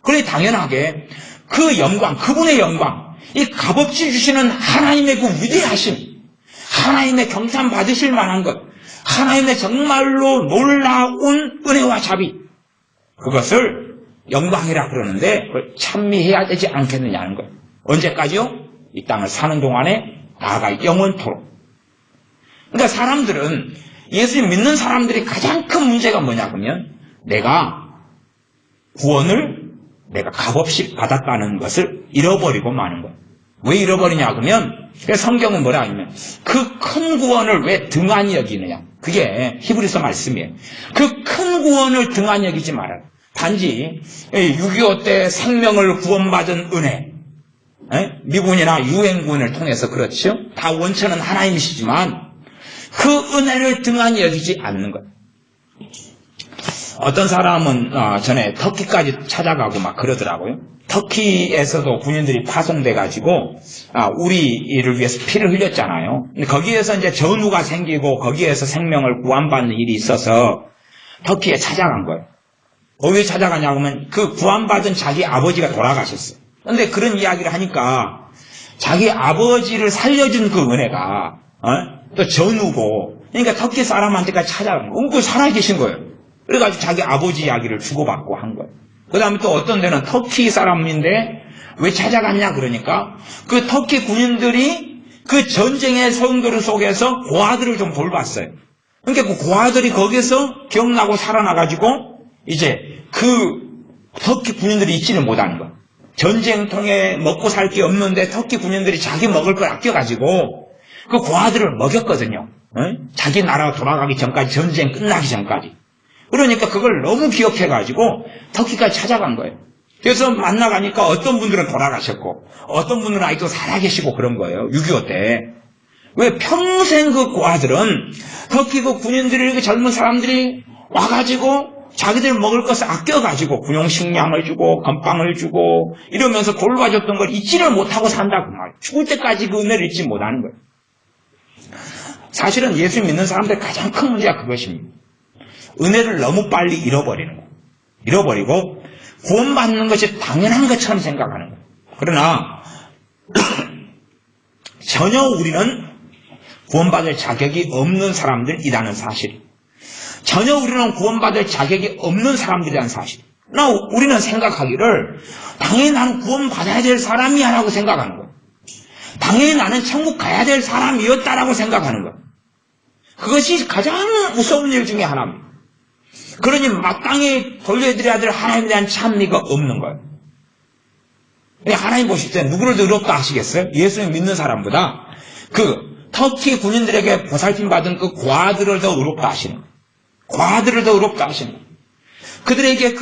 그래 당연하게 그 영광, 그분의 영광, 이 값없이 주시는 하나님의 그 위대하심, 하나님의 경탄 받으실 만한 것, 하나님의 정말로 놀라운 은혜와 자비, 그것을 영광이라 그러는데 그걸 찬미해야 되지 않겠느냐는 거예요. 언제까지요? 이 땅을 사는 동안에 나아가 영원토록. 그러니까 사람들은 예수님 믿는 사람들이 가장 큰 문제가 뭐냐 그러면 내가 구원을 내가 값없이 받았다는 것을 잃어버리고 마는 거예요. 왜 잃어버리냐 그러면 성경은 뭐라 하냐면 그 큰 구원을 왜 등한히 여기느냐. 그게 히브리서 말씀이에요. 그 큰 구원을 등한히 여기지 말아요. 단지 6.25 때 생명을 구원받은 은혜, 미군이나 유엔군을 통해서 그렇죠. 다 원천은 하나님이시지만 그 은혜를 등한히 여기지 않는 거예요. 어떤 사람은 전에 터키까지 찾아가고 막 그러더라고요. 터키에서도 군인들이 파송돼가지고 우리를 위해서 피를 흘렸잖아요. 근데 거기에서 이제 전우가 생기고 거기에서 생명을 구원받는 일이 있어서 터키에 찾아간 거예요. 왜 찾아가냐고 하면 그 구원받은 자기 아버지가 돌아가셨어요. 근데 그런 이야기를 하니까 자기 아버지를 살려준 그 은혜가 또 전우고 그러니까 터키 사람한테까지 찾아간 거예요. 그 살아계신 거예요. 그래가지고 자기 아버지 이야기를 주고받고 한 거예요. 그 다음에 또 어떤 데는 터키 사람인데 왜 찾아갔냐 그러니까 그 터키 군인들이 그 전쟁의 성도들 속에서 고아들을 좀 돌봤어요. 그러니까 그 고아들이 거기서 기억나고 살아나가지고 이제 그 터키 군인들이 있지는 못하는 거예요. 전쟁통에 먹고 살 게 없는데 터키 군인들이 자기 먹을 걸 아껴가지고 그 고아들을 먹였거든요. 자기 나라 돌아가기 전까지, 전쟁 끝나기 전까지. 그러니까 그걸 너무 기억해가지고 터키까지 찾아간 거예요. 그래서 만나가니까 어떤 분들은 돌아가셨고 어떤 분들은 아직도 살아계시고 그런 거예요. 6.25 때. 왜 평생 그 고아들은 터키 그 군인들이, 그 젊은 사람들이 와가지고 자기들 먹을 것을 아껴가지고 군용식량을 주고 건빵을 주고 이러면서 돌봐줬던 걸 잊지를 못하고 산다고 말이에요. 죽을 때까지 그 은혜를 잊지 못하는 거예요. 사실은 예수 믿는 사람들의 가장 큰 문제가 그것입니다. 은혜를 너무 빨리 잃어버리는 거예요. 잃어버리고 구원받는 것이 당연한 것처럼 생각하는 거예요. 그러나 전혀 우리는 구원받을 자격이 없는 사람들이라는 사실, 전혀 우리는 구원받을 자격이 없는 사람들이라는 사실. 그러나 우리는 생각하기를 당연히 나는 구원받아야 될 사람이야 라고 생각하는 거예요. 당연히 나는 천국 가야 될 사람이었다라고 생각하는 거예요. 그것이 가장 무서운 일 중에 하나입니다. 그러니 마땅히 돌려드려야 될 하나님에 대한 찬미가 없는 거예요. 하나님 보실 때 누구를 더 의롭다 하시겠어요? 예수를 믿는 사람보다 그 터키 군인들에게 보살핌 받은 그 고아들을 더 의롭다 하시는 거예요. 고아들을 더 의롭다 하시는 거예요. 그들에게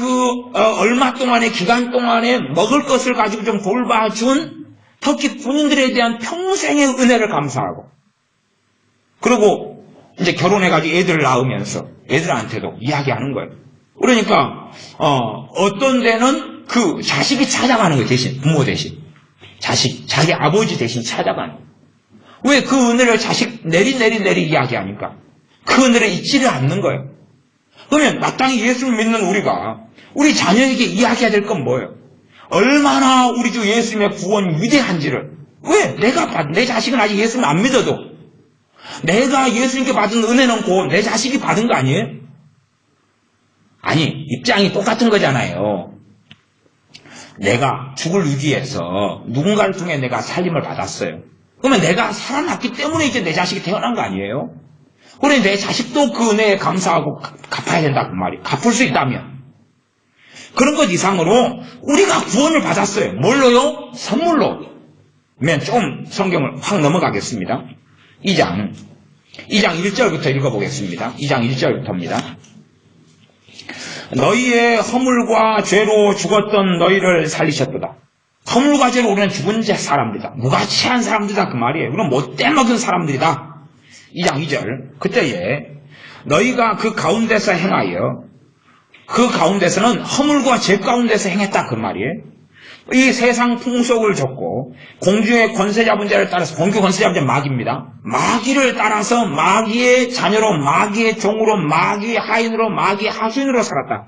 얼마 동안의 기간 동안에 먹을 것을 가지고 좀 돌봐준 터키 군인들에 대한 평생의 은혜를 감사하고, 그리고 이제 결혼해가지고 애들을 낳으면서 애들한테도 이야기하는 거예요. 그러니까 어떤 데는 그 자식이 찾아가는 거예요. 대신 부모 대신 자기 아버지 대신 찾아가는 거예요. 왜 그 은혜를 자식 내리 이야기하니까 그 은혜를 잊지를 않는 거예요. 그러면 마땅히 예수를 믿는 우리가 우리 자녀에게 이야기해야 될 건 뭐예요? 얼마나 우리 주 예수님의 구원 위대한지를. 왜? 내 자식은 아직 예수님 안 믿어도 내가 예수님께 받은 은혜는 곧 내 자식이 받은 거 아니에요? 아니, 입장이 똑같은 거잖아요. 내가 죽을 위기에서 누군가를 통해 내가 살림을 받았어요. 그러면 내가 살아났기 때문에 이제 내 자식이 태어난 거 아니에요? 그래, 내 자식도 그 은혜에 감사하고 갚아야 된다 그 말이에요. 갚을 수 있다면. 그런 것 이상으로 우리가 구원을 받았어요. 뭘로요? 선물로. 그러면 좀 성경을 확 넘어가겠습니다. 2장 1절부터 읽어보겠습니다. 2장 1절부터입니다. 너희의 허물과 죄로 죽었던 너희를 살리셨도다. 허물과 죄로 우리는 죽은 사람들이다. 무가치한 사람들이다 그 말이에요. 그럼 못돼 먹은 사람들이다. 2장 2절. 그때에 너희가 그 가운데서 행하여, 그 가운데서는 허물과 죄 가운데서 행했다 그 말이에요. 이 세상 풍속을 줬고 공중의 권세 잡은 자를 따라서, 공중 권세 잡은 자 마귀입니다. 마귀를 따라서 마귀의 자녀로, 마귀의 종으로, 마귀의 하인으로, 마귀의 하수인으로 살았다.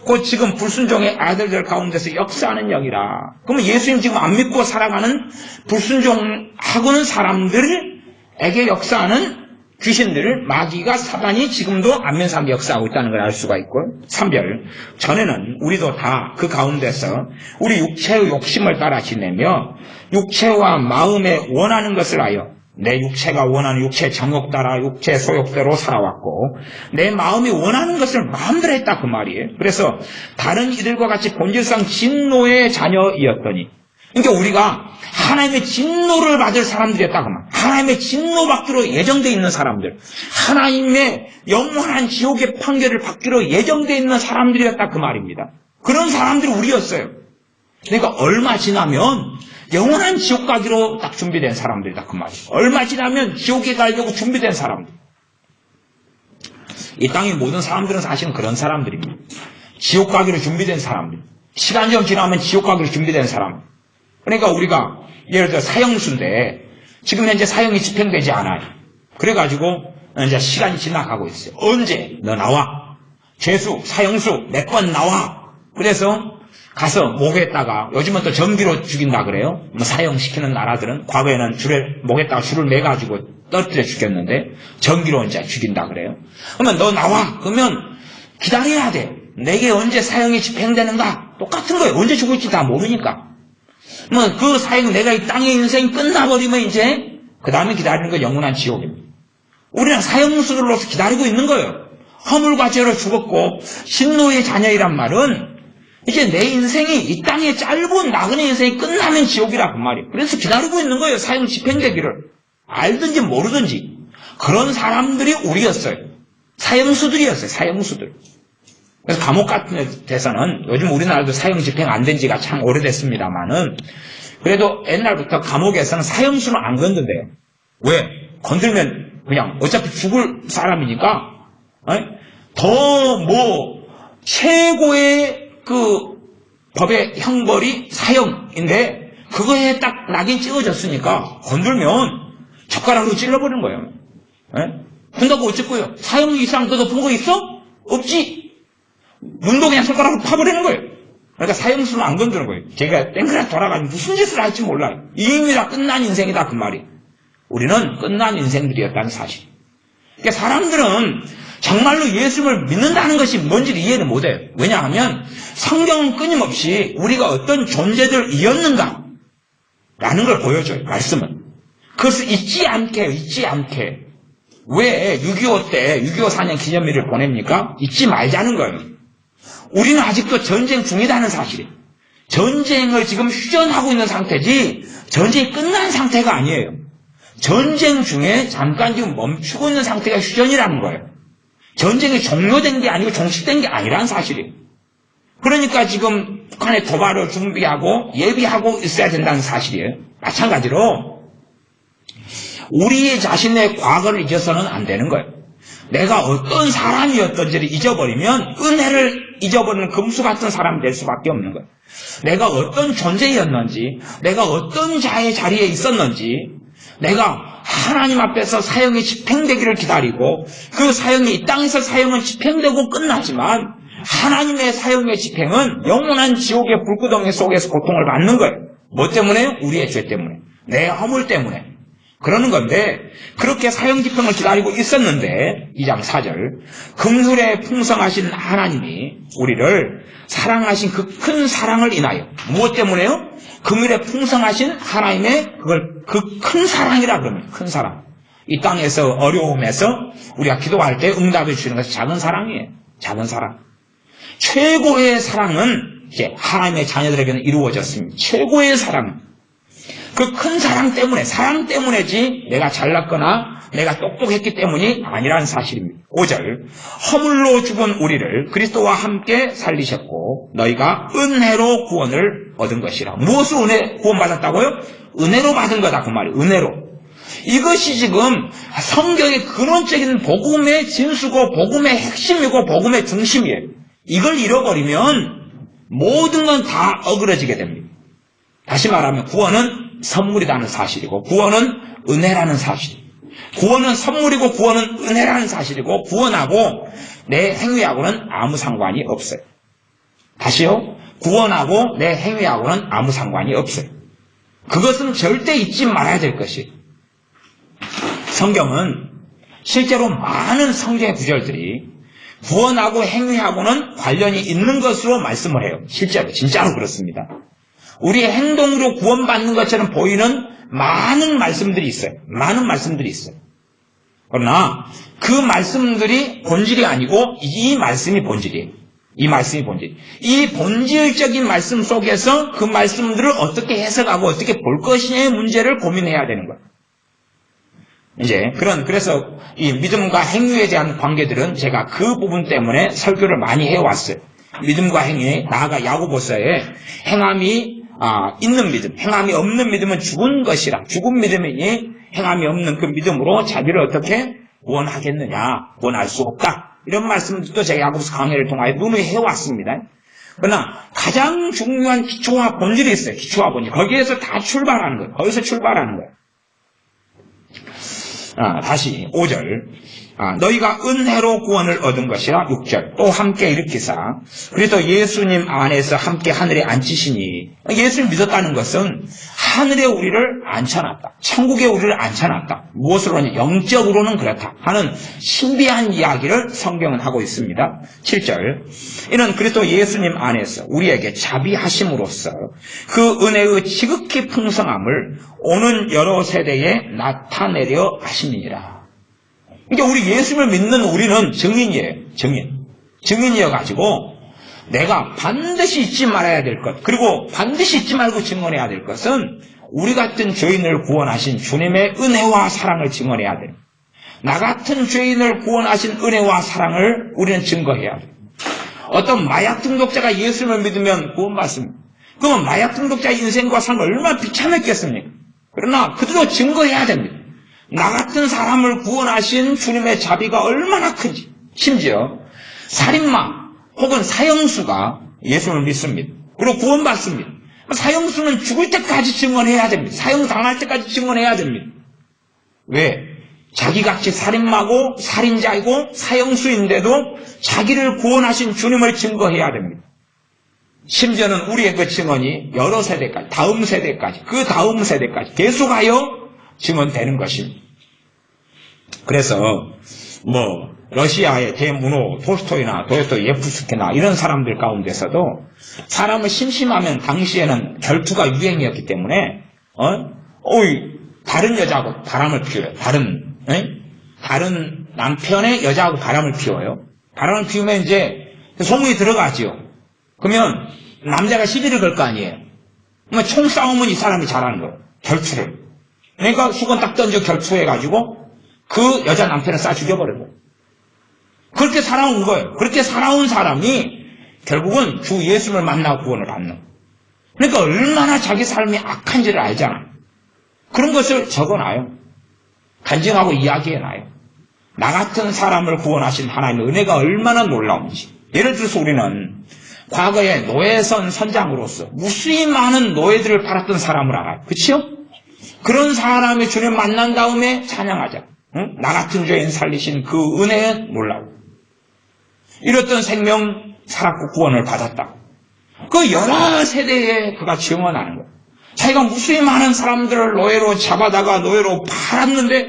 곧 지금 불순종의 아들들 가운데서 역사하는 영이라. 그러면 예수님 지금 안 믿고 살아가는 불순종하고는 사람들에게 역사하는 귀신들을 마귀가, 사단이 지금도 안 믿는 사람에게 역사하고 있다는 걸 알 수가 있고, 3절. 전에는 우리도 다 그 가운데서 우리 육체의 욕심을 따라 지내며 육체와 마음에 원하는 것을 하여, 내 육체가 원하는 육체의 정욕 따라 육체의 소욕대로 살아왔고 내 마음이 원하는 것을 마음대로 했다 그 말이에요. 그래서 다른 이들과 같이 본질상 진노의 자녀이었더니, 그러니까 우리가 하나님의 진노를 받을 사람들이었다 그 말. 하나님의 진노 받기로 예정되어 있는 사람들, 하나님의 영원한 지옥의 판결을 받기로 예정되어 있는 사람들이었다 그 말입니다. 그런 사람들이 우리였어요. 그러니까 얼마 지나면 영원한 지옥 가기로 딱 준비된 사람들이다 그 말이에요. 얼마 지나면 지옥에 가려고 준비된 사람들. 이 땅의 모든 사람들은 사실은 그런 사람들입니다. 지옥 가기로 준비된 사람들. 시간이 좀 지나면 지옥 가기로 준비된 사람. 그러니까 우리가 예를 들어 사형수인데 지금 현재 사형이 집행되지 않아요. 그래가지고 이제 시간이 지나가고 있어요. 언제? 너 나와. 죄수, 사형수 몇 번 나와. 그래서 가서 목에다가, 요즘은 또 전기로 죽인다 그래요. 뭐 사형시키는 나라들은, 과거에는 목에다가 줄을 매가지고 떨어뜨려 죽였는데 전기로 이제 죽인다 그래요. 그러면 너 나와. 그러면 기다려야 돼. 내게 언제 사형이 집행되는가? 똑같은 거예요. 언제 죽을지 다 모르니까. 뭐 그 사형, 내가 이 땅의 인생이 끝나버리면 이제 그 다음에 기다리는 건 영원한 지옥입니다. 우리는 사형수들로서 기다리고 있는 거예요. 허물과 죄로 죽었고 신노의 자녀이란 말은 이제 내 인생이 이 땅의 짧은 나그네 인생이 끝나면 지옥이라 그 말이에요. 그래서 기다리고 있는 거예요. 사형 집행되기를. 알든지 모르든지. 그런 사람들이 우리였어요. 사형수들이었어요. 사형수들. 그래서 감옥 같은 데서는 요즘 우리나라도 사형 집행 안 된 지가 참 오래됐습니다만은 그래도 옛날부터 감옥에서는 사형수는 안 건든대요. 왜? 건들면 그냥 어차피 죽을 사람이니까 더 최고의 그 법의 형벌이 사형인데 그거에 딱 낙인 찍어졌으니까 건들면 젓가락으로 찔러버리는 거예요. 근다고 어쨌고요? 사형 이상 더 높은 거 있어? 없지. 눈도 그냥 손가락으로 파버리는 거예요. 그러니까 사형수는 안 건드는 거예요. 걔가 땡그랗게 돌아가면 무슨 짓을 할지 몰라요. 이미 다 끝난 인생이다 그 말이. 우리는 끝난 인생들이었다는 사실. 그러니까 사람들은 정말로 예수를 믿는다는 것이 뭔지를 이해를 못해요. 왜냐하면 성경은 끊임없이 우리가 어떤 존재들이었는가 라는 걸 보여줘요. 말씀은. 그것을 잊지 않게 해요. 잊지 않게. 왜 6.25 때 6.25 4년 기념일을 보냅니까? 잊지 말자는 거예요. 우리는 아직도 전쟁 중이라는 사실이에요. 전쟁을 지금 휴전하고 있는 상태지 전쟁이 끝난 상태가 아니에요. 전쟁 중에 잠깐 지금 멈추고 있는 상태가 휴전이라는 거예요. 전쟁이 종료된 게 아니고 종식된 게 아니라는 사실이에요. 그러니까 지금 북한의 도발을 준비하고 예비하고 있어야 된다는 사실이에요. 마찬가지로 우리 자신의 과거를 잊어서는 안 되는 거예요. 내가 어떤 사람이었던지를 잊어버리면 은혜를 잊어버리는 금수 같은 사람이 될 수밖에 없는 거예요. 내가 어떤 존재였는지, 내가 어떤 자의 자리에 있었는지, 내가 하나님 앞에서 사형이 집행되기를 기다리고 그 사형이 이 땅에서 사형은 집행되고 끝나지만 하나님의 사형의 집행은 영원한 지옥의 불구덩이 속에서 고통을 받는 거예요. 뭐 때문에요? 우리의 죄 때문에. 내 허물 때문에. 그러는 건데 그렇게 사형 집행을 기다리고 있었는데 2장 4절 긍휼에 풍성하신 하나님이 우리를 사랑하신 그 큰 사랑을 인하여 무엇 때문에요? 긍휼에 풍성하신 하나님의 그걸 그 큰 사랑이라 그럽니다. 큰 사랑. 이 땅에서 어려움에서 우리가 기도할 때 응답해 주시는 것이 작은 사랑이에요. 작은 사랑. 최고의 사랑은 이제 하나님의 자녀들에게는 이루어졌습니다. 최고의 사랑. 그 큰 사랑 때문에, 사랑 때문이지 내가 잘났거나 내가 똑똑했기 때문이 아니라는 사실입니다. 5절 허물로 죽은 우리를 그리스도와 함께 살리셨고 너희가 은혜로 구원을 얻은 것이라. 무엇으로 은혜 구원받았다고요? 은혜로 받은 거다 그 말이에요. 은혜로. 이것이 지금 성경의 근원적인 복음의 진수고 복음의 핵심이고 복음의 중심이에요. 이걸 잃어버리면 모든 건 다 어그러지게 됩니다. 다시 말하면 구원은 선물이라는 사실이고 구원은 은혜라는 사실. 구원은 선물이고 구원은 은혜라는 사실이고 구원하고 내 행위하고는 아무 상관이 없어요. 다시요. 구원하고 내 행위하고는 아무 상관이 없어요. 그것은 절대 잊지 말아야 될 것이에요. 성경은 실제로 많은 성경의 구절들이 구원하고 행위하고는 관련이 있는 것으로 말씀을 해요. 실제로 진짜로 그렇습니다. 우리의 행동으로 구원받는 것처럼 보이는 많은 말씀들이 있어요. 많은 말씀들이 있어요. 그러나 그 말씀들이 본질이 아니고 이 말씀이 본질이에요. 이 말씀이 본질. 이 본질적인 말씀 속에서 그 말씀들을 어떻게 해석하고 어떻게 볼 것이냐의 문제를 고민해야 되는 거예요. 이제 그래서 이 믿음과 행위에 대한 관계들은 제가 그 부분 때문에 설교를 많이 해왔어요. 믿음과 행위, 나아가 야고보서에 행함이 있는 믿음, 행함이 없는 믿음은 죽은 것이라. 죽은 믿음이니 행함이 없는 그 믿음으로 자기를 어떻게 구원하겠느냐, 구원할 수 없다. 이런 말씀도 제가 야고보서 강의를 통하여 누누이 해왔습니다. 그러나 가장 중요한 기초와 본질이 있어요. 기초와 본질. 거기에서 다 출발하는 거예요. 거기서 출발하는 거예요. 다시 5절 너희가 은혜로 구원을 얻은 것이라. 6절 또 함께 일으키사 그리스도 예수님 안에서 함께 하늘에 앉히시니. 예수를 믿었다는 것은 하늘에 우리를 앉혀놨다. 천국에 우리를 앉혀놨다. 무엇으로는 영적으로는 그렇다 하는 신비한 이야기를 성경은 하고 있습니다. 7절 이는 그리스도 예수님 안에서 우리에게 자비하심으로써 그 은혜의 지극히 풍성함을 오는 여러 세대에 나타내려 하심이니라. 그러니까 우리 예수를 믿는 우리는 증인이에요. 증인이어가지고 내가 반드시 잊지 말아야 될 것, 그리고 반드시 잊지 말고 증언해야 될 것은 우리 같은 죄인을 구원하신 주님의 은혜와 사랑을 증언해야 돼요. 나 같은 죄인을 구원하신 은혜와 사랑을 우리는 증거해야 돼요. 어떤 마약 중독자가 예수를 믿으면 구원받습니다. 그러면 마약 중독자의 인생과 삶을 얼마나 비참했겠습니까? 그러나 그들도 증거해야 됩니다. 나 같은 사람을 구원하신 주님의 자비가 얼마나 큰지. 심지어 살인마 혹은 사형수가 예수를 믿습니다. 그리고 구원받습니다. 사형수는 죽을 때까지 증언해야 됩니다. 사형당할 때까지 증언해야 됩니다. 왜? 자기같이 살인마고 살인자이고 사형수인데도 자기를 구원하신 주님을 증거해야 됩니다. 심지어는 우리의 그 증언이 여러 세대까지, 다음 세대까지, 그 다음 세대까지 계속하여 증언되는 것입니다. 그래서 러시아의 대문호 톨스토이나 도스토예프스키나 이런 사람들 가운데서도 사람을 심심하면 당시에는 결투가 유행이었기 때문에 다른 여자하고 바람을 피워요. 다른 남편의 여자하고 바람을 피워요. 바람을 피우면 이제 소문이 들어가지요. 그러면 남자가 시비를 걸 거 아니에요. 그러면 총싸움은 이 사람이 잘하는 거예요. 결투를. 그러니까 수건 딱 던져 결투해가지고 그 여자 남편을 쏴 죽여버린 거예요. 그렇게 살아온 거예요. 그렇게 살아온 사람이 결국은 주 예수를 만나고 구원을 받는 거예요. 그러니까 얼마나 자기 삶이 악한지를 알잖아요. 그런 것을 적어놔요. 간증하고 이야기해놔요. 나 같은 사람을 구원하신 하나님의 은혜가 얼마나 놀라운지. 예를 들어서 우리는 과거에 노예선 선장으로서 무수히 많은 노예들을 팔았던 사람을 알아요. 그렇죠? 그런 사람이 주님 만난 다음에 찬양하자. 나 같은 죄인 살리신 그 은혜에 놀라고. 이랬던 생명 살았고 구원을 받았다. 그 여러 세대에 그가 증언하는 거예요. 자기가 무수히 많은 사람들을 노예로 잡아다가 노예로 팔았는데,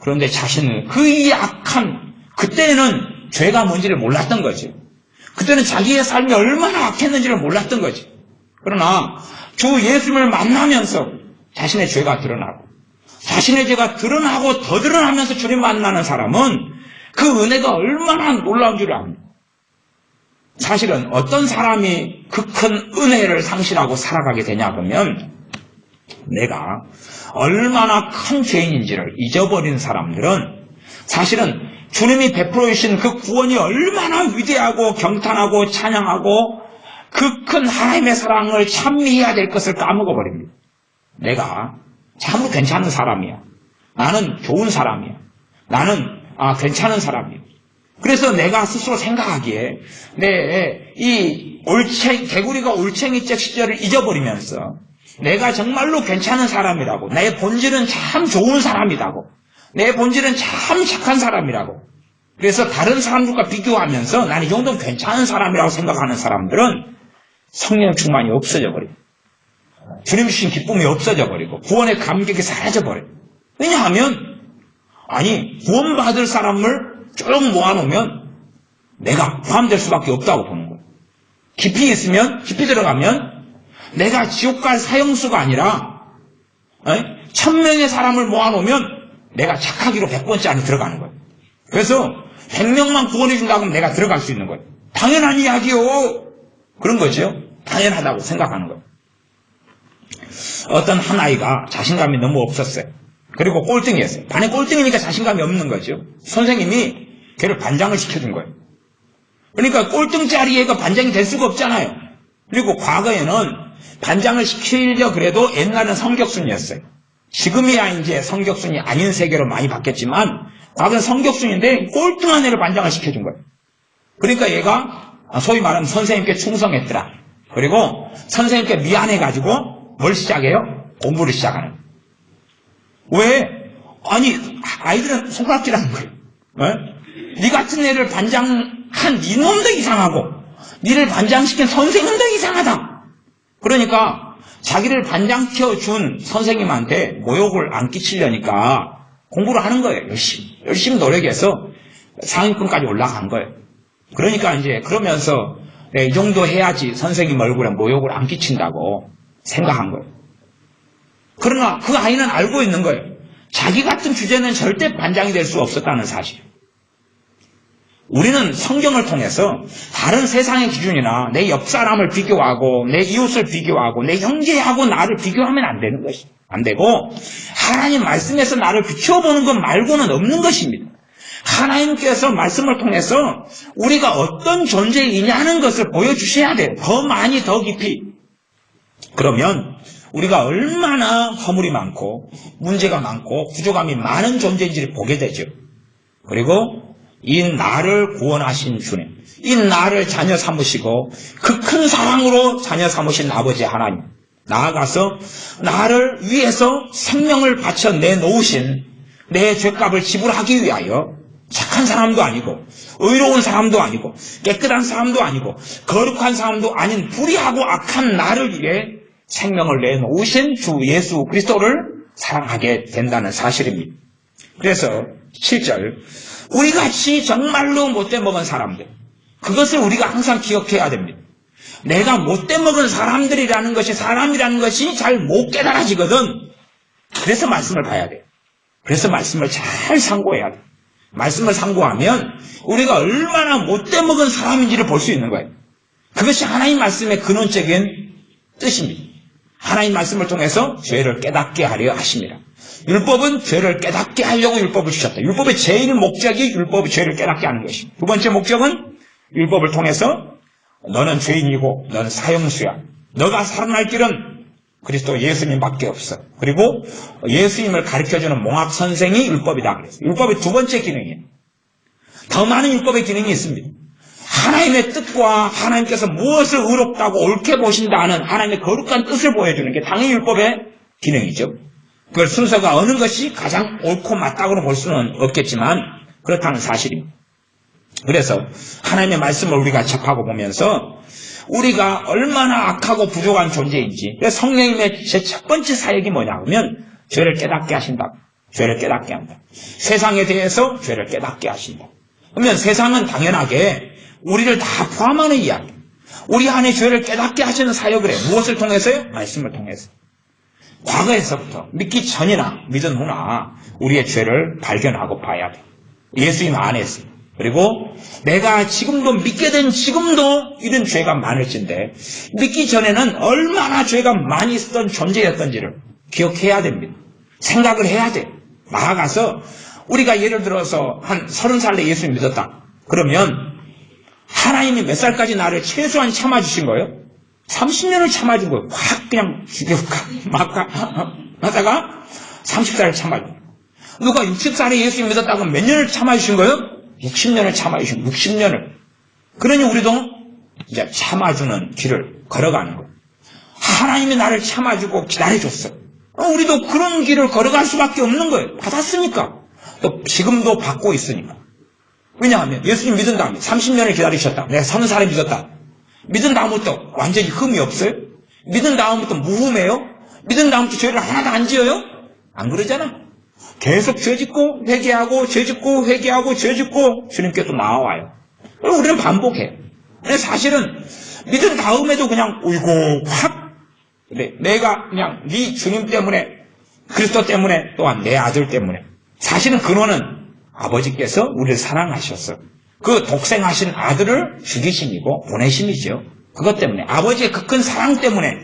그런데 자신은 그 악한, 그때는 죄가 뭔지를 몰랐던 거지. 그때는 자기의 삶이 얼마나 악했는지를 몰랐던 거지. 그러나 주 예수님을 만나면서 자신의 죄가 드러나고, 자신의 죄가 드러나고 더 드러나면서 주님 만나는 사람은 그 은혜가 얼마나 놀라운 줄 압니다. 사실은 어떤 사람이 그 큰 은혜를 상실하고 살아가게 되냐 그러면 내가 얼마나 큰 죄인인지를 잊어버린 사람들은 사실은 주님이 베풀어 주신 그 구원이 얼마나 위대하고 경탄하고 찬양하고 그 큰 하나님의 사랑을 찬미해야 될 것을 까먹어버립니다. 내가 참으로 괜찮은 사람이야. 나는 좋은 사람이야. 나는 괜찮은 사람이야. 그래서 내가 스스로 생각하기에 이 개구리가 올챙이적 시절을 잊어버리면서 내가 정말로 괜찮은 사람이라고, 내 본질은 참 좋은 사람이라고, 내 본질은 참 착한 사람이라고, 그래서 다른 사람들과 비교하면서 나는 이 정도는 괜찮은 사람이라고 생각하는 사람들은 성령 충만이 없어져 버려요. 주님 주신 기쁨이 없어져 버리고 구원의 감격이 사라져 버려요. 왜냐하면 구원받을 사람을 쭉 모아놓으면 내가 포함될 수밖에 없다고 보는 거예요. 깊이 들어가면 내가 지옥 갈 사형수가 아니라 1000명의 사람을 모아놓으면 내가 착하기로 100번째 안에 들어가는 거예요. 그래서 100명만 구원해 준다고 하면 내가 들어갈 수 있는 거예요. 당연한 이야기요. 그런 거죠. 당연하다고 생각하는 거예요. 어떤 한 아이가 자신감이 너무 없었어요. 그리고 꼴등이었어요. 반에 꼴등이니까 자신감이 없는 거죠. 선생님이 걔를 반장을 시켜준 거예요. 그러니까 꼴등짜리 애가 반장이 될 수가 없잖아요. 그리고 과거에는 반장을 시키려 그래도 옛날은 성격순이었어요. 지금이야 이제 성격순이 아닌 세계로 많이 바뀌었지만 과거는 성격순인데 꼴등한 애를 반장을 시켜준 거예요. 그러니까 얘가 소위 말하는 선생님께 충성했더라. 그리고 선생님께 미안해가지고 뭘 시작해요? 공부를 시작하는 거예요. 왜? 아이들은 손가락질하는 거예요. 네 같은 애를 반장한 니놈도 이상하고 니를 반장시킨 선생님도 이상하다. 그러니까 자기를 반장시켜준 선생님한테 모욕을 안 끼치려니까 공부를 하는 거예요. 열심히 노력해서 상위권까지 올라간 거예요. 그러니까 이제 그러면서 이 정도 해야지 선생님 얼굴에 모욕을 안 끼친다고 생각한 거예요. 그러나 그 아이는 알고 있는 거예요. 자기 같은 주제는 절대 반장이 될 수 없었다는 사실. 우리는 성경을 통해서 다른 세상의 기준이나 내 옆 사람을 비교하고 내 이웃을 비교하고 내 형제하고 나를 비교하면 안 되는 것이 안 되고 하나님 말씀에서 나를 비춰보는 것 말고는 없는 것입니다. 하나님께서 말씀을 통해서 우리가 어떤 존재이냐는 것을 보여주셔야 돼요. 더 많이 더 깊이. 그러면 우리가 얼마나 허물이 많고 문제가 많고 부족함이 많은 존재인지를 보게 되죠. 그리고 이 나를 구원하신 주님, 이 나를 자녀 삼으시고 그 큰 사랑으로 자녀 삼으신 아버지 하나님, 나아가서 나를 위해서 생명을 바쳐 내놓으신 내 죄값을 지불하기 위하여 착한 사람도 아니고 의로운 사람도 아니고 깨끗한 사람도 아니고 거룩한 사람도 아닌 불의하고 악한 나를 위해 생명을 내놓으신 주 예수 그리스도를 사랑하게 된다는 사실입니다. 그래서 7절, 우리같이 정말로 못돼 먹은 사람들, 그것을 우리가 항상 기억해야 됩니다. 내가 못돼 먹은 사람이라는 것이 잘 못 깨달아지거든. 그래서 말씀을 봐야 돼요. 그래서 말씀을 잘 상고해야 돼요. 말씀을 상고하면 우리가 얼마나 못돼 먹은 사람인지를 볼 수 있는 거예요. 그것이 하나님 말씀의 근원적인 뜻입니다. 하나님 말씀을 통해서 죄를 깨닫게 하려 하십니다. 율법은 죄를 깨닫게 하려고 율법을 주셨다. 율법의 제일 목적이 율법의 죄를 깨닫게 하는 것입니다. 두 번째 목적은 율법을 통해서 너는 죄인이고 너는 사형수야. 너가 살아날 길은 그리스도 예수님밖에 없어. 그리고 예수님을 가르쳐주는 몽학 선생이 율법이다. 그래서 율법의 두 번째 기능이에요. 더 많은 율법의 기능이 있습니다. 하나님의 뜻과 하나님께서 무엇을 의롭다고 옳게 보신다는 하나님의 거룩한 뜻을 보여주는 게 당연히 율법의 기능이죠. 그걸 순서가 어느 것이 가장 옳고 맞다고는 볼 수는 없겠지만 그렇다는 사실입니다. 그래서 하나님의 말씀을 우리가 접하고 보면서 우리가 얼마나 악하고 부족한 존재인지, 성령님의 제 첫 번째 사역이 뭐냐 하면 죄를 깨닫게 하신다. 죄를 깨닫게 한다. 세상에 대해서 죄를 깨닫게 하신다. 그러면 세상은 당연하게 우리를 다 포함하는 이야기. 우리 안에 죄를 깨닫게 하시는 사역을 해요. 무엇을 통해서요? 말씀을 통해서. 과거에서부터 믿기 전이나 믿은 후나 우리의 죄를 발견하고 봐야 돼. 예수님 안에서. 그리고 내가 지금도 믿게 된 지금도 이런 죄가 많을진데 믿기 전에는 얼마나 죄가 많이 있었던 존재였던지를 기억해야 됩니다. 생각을 해야 돼. 나아가서 우리가 예를 들어서 한 30살 때 예수님 믿었다. 그러면 하나님이 몇 살까지 나를 최소한 참아주신 거예요? 30년을 참아준 거예요. 확 그냥 막 하다가 30살을 참아준 거예요. 누가 60살에 예수님 믿었다고 몇 년을 참아주신 거예요? 60년을 참아주신 거예요. 60년을. 그러니 우리도 이제 참아주는 길을 걸어가는 거예요. 하나님이 나를 참아주고 기다려줬어. 우리도 그런 길을 걸어갈 수밖에 없는 거예요. 받았으니까. 또 지금도 받고 있으니까. 왜냐하면 예수님 믿은 다음에 30년을 기다리셨다. 내가 30살에 믿었다. 믿은 다음부터 완전히 흠이 없어요? 믿은 다음부터 무흠해요? 믿은 다음부터 죄를 하나도 안 지어요? 안 그러잖아. 계속 죄 짓고 회개하고 죄 짓고 회개하고 죄 짓고 주님께 또 나와요. 우리는 반복해요. 근데 사실은 믿은 다음에도 그냥 울고 확 내가 그냥 네 주님 때문에 그리스도 때문에 또한 내 아들 때문에 사실은 근원은 아버지께서 우리를 사랑하셔서 그 독생하신 아들을 죽이심이고 보내심이죠. 그것 때문에 아버지의 그 큰 사랑 때문에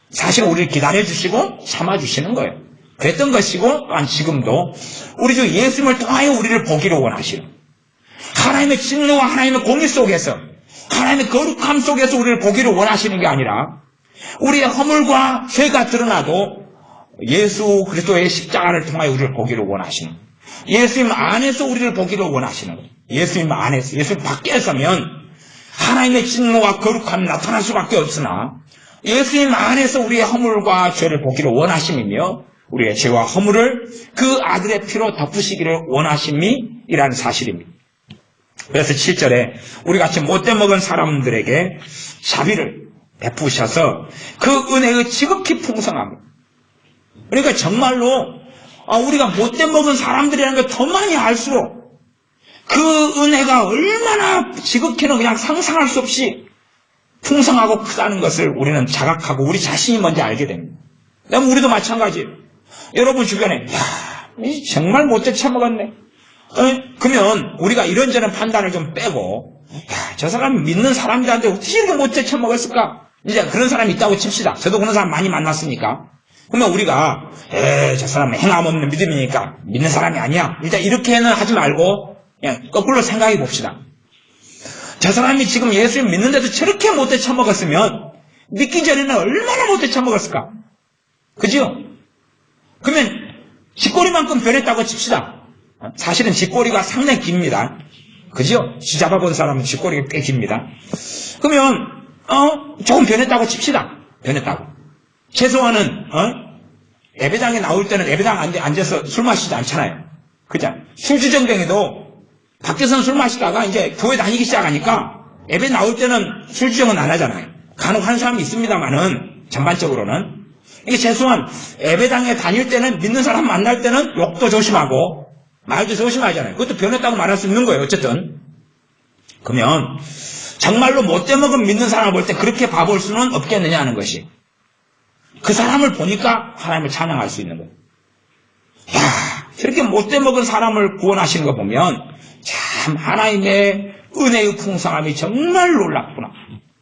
사실 우리를 기다려주시고 참아주시는 거예요. 그랬던 것이고 또한 지금도 우리 주 예수님을 통하여 우리를 보기를 원하시는 하나님의 진리와 하나님의 공의 속에서 하나님의 거룩함 속에서 우리를 보기를 원하시는 게 아니라 우리의 허물과 죄가 드러나도 예수 그리스도의 십자가를 통하여 우리를 보기를 원하시는 예수님 안에서 우리를 보기를 원하시는 거예요. 예수님 안에서 예수님 밖에서면 하나님의 진노와 거룩함이 나타날 수밖에 없으나 예수님 안에서 우리의 허물과 죄를 보기를 원하심이며 우리의 죄와 허물을 그 아들의 피로 덮으시기를 원하심이라는 사실입니다. 그래서 7절에 우리 같이 못돼 먹은 사람들에게 자비를 베푸셔서 그 은혜의 지극히 풍성함. 그러니까 정말로 우리가 못돼 먹은 사람들이라는 걸 더 많이 알수록 그 은혜가 얼마나 지극히는 그냥 상상할 수 없이 풍성하고 크다는 것을 우리는 자각하고 우리 자신이 먼저 알게 됩니다. 그다음 우리도 마찬가지예요. 여러분 주변에 정말 못돼 처먹었네. 그러면 우리가 이런저런 판단을 좀 빼고 저 사람 믿는 사람들한테 어떻게 이렇게 못돼 처먹었을까? 이제 그런 사람이 있다고 칩시다. 저도 그런 사람 많이 만났으니까. 그러면 우리가 저 사람은 행함 없는 믿음이니까 믿는 사람이 아니야. 일단 이렇게는 하지 말고 그냥 거꾸로 생각해 봅시다. 저 사람이 지금 예수님 믿는데도 저렇게 못돼 처먹었으면 믿기 전에는 얼마나 못돼 처먹었을까? 그죠? 그러면 쥐꼬리만큼 변했다고 칩시다. 사실은 쥐꼬리가 상당히 깁니다. 그죠? 쥐 잡아본 사람은 쥐꼬리가 꽤 깁니다. 그러면 조금 변했다고 칩시다. 변했다고. 최소한은 예배당에 나올 때는 예배당 앉아서 술 마시지 않잖아요. 그죠? 술주정뱅이도 밖에서는 술 마시다가 이제 교회 다니기 시작하니까 예배 나올 때는 술주정은 안 하잖아요. 간혹 하는 사람이 있습니다만은 전반적으로는 이게 최소한 예배당에 다닐 때는 믿는 사람 만날 때는 욕도 조심하고 말도 조심하잖아요. 그것도 변했다고 말할 수 있는 거예요. 어쨌든 그러면 정말로 못돼 먹은 믿는 사람을 볼 때 그렇게 봐볼 수는 없겠느냐 하는 것이 그 사람을 보니까 하나님을 찬양할 수 있는 거예요. 저렇게 못돼 먹은 사람을 구원하시는 거 보면 참 하나님의 은혜의 풍성함이 정말 놀랍구나.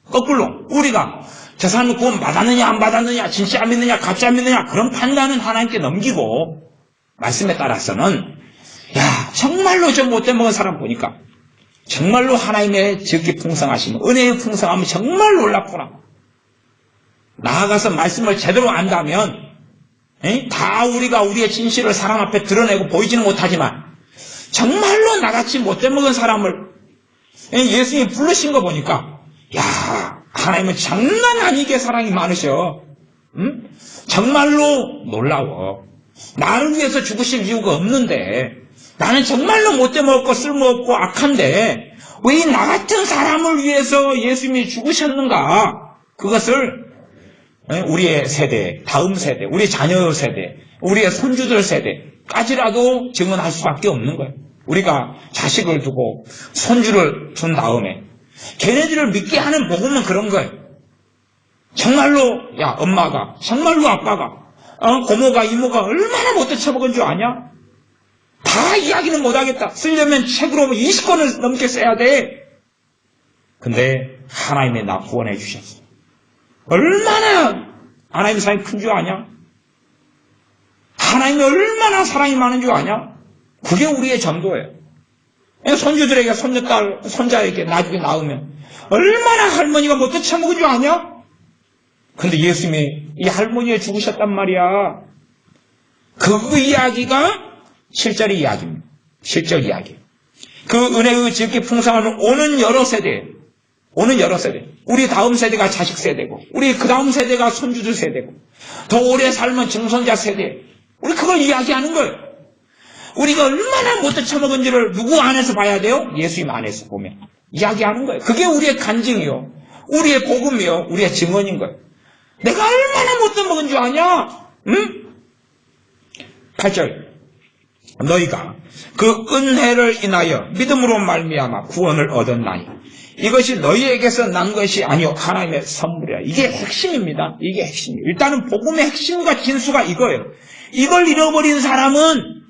거꾸로 우리가 저 사람이 구원 받았느냐 안 받았느냐 진짜 믿느냐 가짜 믿느냐 그런 판단은 하나님께 넘기고 말씀에 따라서는 정말로 저 못돼 먹은 사람 보니까 정말로 하나님의 지극히 풍성하심 은혜의 풍성함이 정말 놀랍구나. 나아가서 말씀을 제대로 안다면 다 우리가 우리의 진실을 사람 앞에 드러내고 보이지는 못하지만 정말로 나같이 못돼 먹은 사람을 예수님이 부르신 거 보니까 하나님은 장난 아니게 사랑이 많으셔. 정말로 놀라워. 나를 위해서 죽으실 이유가 없는데 나는 정말로 못돼 먹고 쓸모없고 악한데 왜 이 나 같은 사람을 위해서 예수님이 죽으셨는가? 그것을 우리의 세대, 다음 세대, 우리 자녀 세대, 우리의 손주들 세대까지라도 증언할 수밖에 없는 거예요. 우리가 자식을 두고 손주를 둔 다음에 걔네들을 믿게 하는 복음은 그런 거예요. 정말로 엄마가, 정말로 아빠가, 고모가, 이모가 얼마나 못돼 처먹은 줄 아냐? 다 이야기는 못하겠다. 쓰려면 책으로 20권을 넘게 써야 돼. 근데 하나님이 나 구원해 주셨어. 얼마나 하나님 사랑이 큰 줄 아냐? 하나님이 얼마나 사랑이 많은 줄 아냐? 그게 우리의 전도예요. 손주들에게 손녀딸, 손자에게 나중에 낳으면 얼마나 할머니가 못돼 처먹은 줄 아냐? 근데 예수님이 이 할머니에 죽으셨단 말이야. 그 이야기가 7절 이야기입니다. 7절 이야기. 그 은혜의 지극히 풍성함은 오는 여러 세대, 우리 다음 세대가 자식 세대고, 우리 그 다음 세대가 손주들 세대고, 더 오래 살면 증손자 세대. 우리 그걸 이야기하는 거예요. 우리가 얼마나 못돼 처먹은지를 누구 안에서 봐야 돼요? 예수님 안에서 보면. 이야기하는 거예요. 그게 우리의 간증이요. 우리의 복음이요. 우리의 증언인 거예요. 내가 얼마나 못돼 먹은 줄 아냐? 응? 8절. 너희가 그 은혜를 인하여 믿음으로 말미암아 구원을 얻었나니 이것이 너희에게서 난 것이 아니요 하나님의 선물이라. 이게 핵심입니다. 이게 핵심이에요. 일단은 복음의 핵심과 진수가 이거예요. 이걸 잃어버린 사람은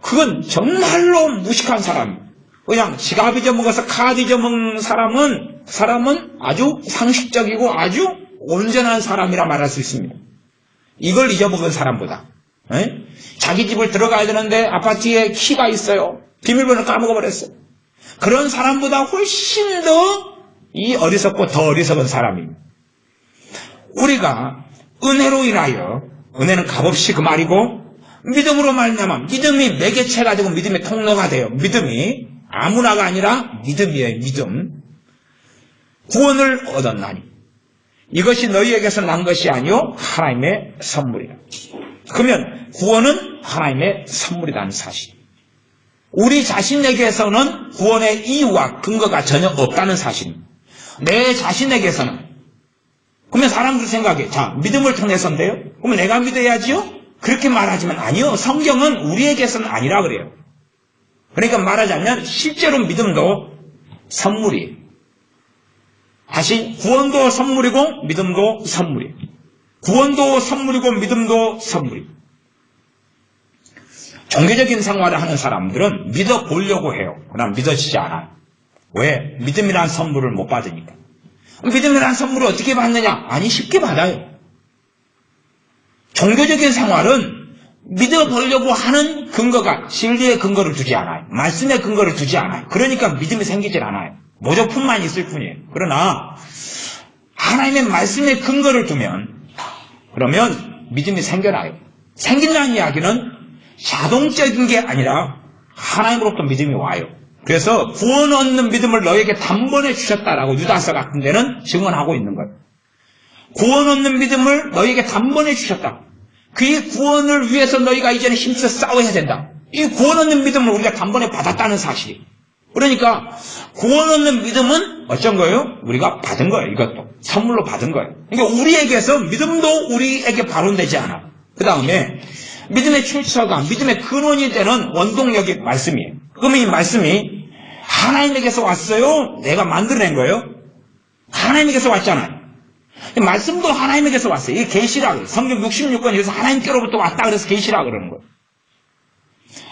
그건 정말로 무식한 사람이에요. 그냥 지갑 잊어먹어서 카드 잊어먹는 사람은 아주 상식적이고 아주 온전한 사람이라 말할 수 있습니다. 이걸 잊어먹은 사람보다 자기 집을 들어가야 되는데 아파트에 키가 있어요. 비밀번호 까먹어버렸어요. 그런 사람보다 훨씬 더 어리석고 더 어리석은 사람입니다. 우리가 은혜로 인하여, 은혜는 값없이 그 말이고 믿음으로 말미암아, 믿음이 매개체가 되고 믿음의 통로가 돼요. 믿음이 아무나가 아니라 믿음이에요. 믿음. 구원을 얻었나니 이것이 너희에게서 난 것이 아니요 하나님의 선물이라. 그러면 구원은 하나님의 선물이라는 사실. 우리 자신에게서는 구원의 이유와 근거가 전혀 없다는 사실입니다. 내 자신에게서는. 그러면 사람들 생각해. 자, 믿음을 통해서인데요? 그러면 내가 믿어야지요? 그렇게 말하지만 아니요. 성경은 우리에게서는 아니라 그래요. 그러니까 말하자면 실제로 믿음도 선물이에요. 다시 구원도 선물이고 믿음도 선물이에요. 구원도 선물이고 믿음도 선물이에요. 종교적인 생활을 하는 사람들은 믿어보려고 해요. 그러나 믿어지지 않아요. 왜? 믿음이라는 선물을 못 받으니까. 믿음이라는 선물을 어떻게 받느냐? 아니, 쉽게 받아요. 종교적인 생활은 믿어보려고 하는 근거가 진리의 근거를 두지 않아요. 말씀의 근거를 두지 않아요. 그러니까 믿음이 생기질 않아요. 모조품만 있을 뿐이에요. 그러나 하나님의 말씀의 근거를 두면 그러면 믿음이 생겨나요. 생긴다는 이야기는 자동적인 게 아니라 하나님으로부터 믿음이 와요. 그래서 구원 얻는 믿음을 너에게 단번에 주셨다라고 유다서 같은 데는 증언하고 있는 거예요. 구원 얻는 믿음을 너에게 단번에 주셨다. 그 구원을 위해서 너희가 이제는 힘써 싸워야 된다. 이 구원 얻는 믿음을 우리가 단번에 받았다는 사실이. 그러니까 구원 얻는 믿음은 어쩐 거예요? 우리가 받은 거예요. 이것도 선물로 받은 거예요. 그러니까 우리에게서 믿음도 우리에게 발원되지 않아. 그 다음에 믿음의 출처가 믿음의 근원이 되는 원동력이 말씀이에요. 그러면 이 말씀이 하나님에게서 왔어요? 내가 만들어낸 거예요? 하나님에게서 왔잖아요. 말씀도 하나님에게서 왔어요. 이게 계시라. 성경 66권에서 하나님께로부터 왔다 그래서 계시라 그러는 거예요.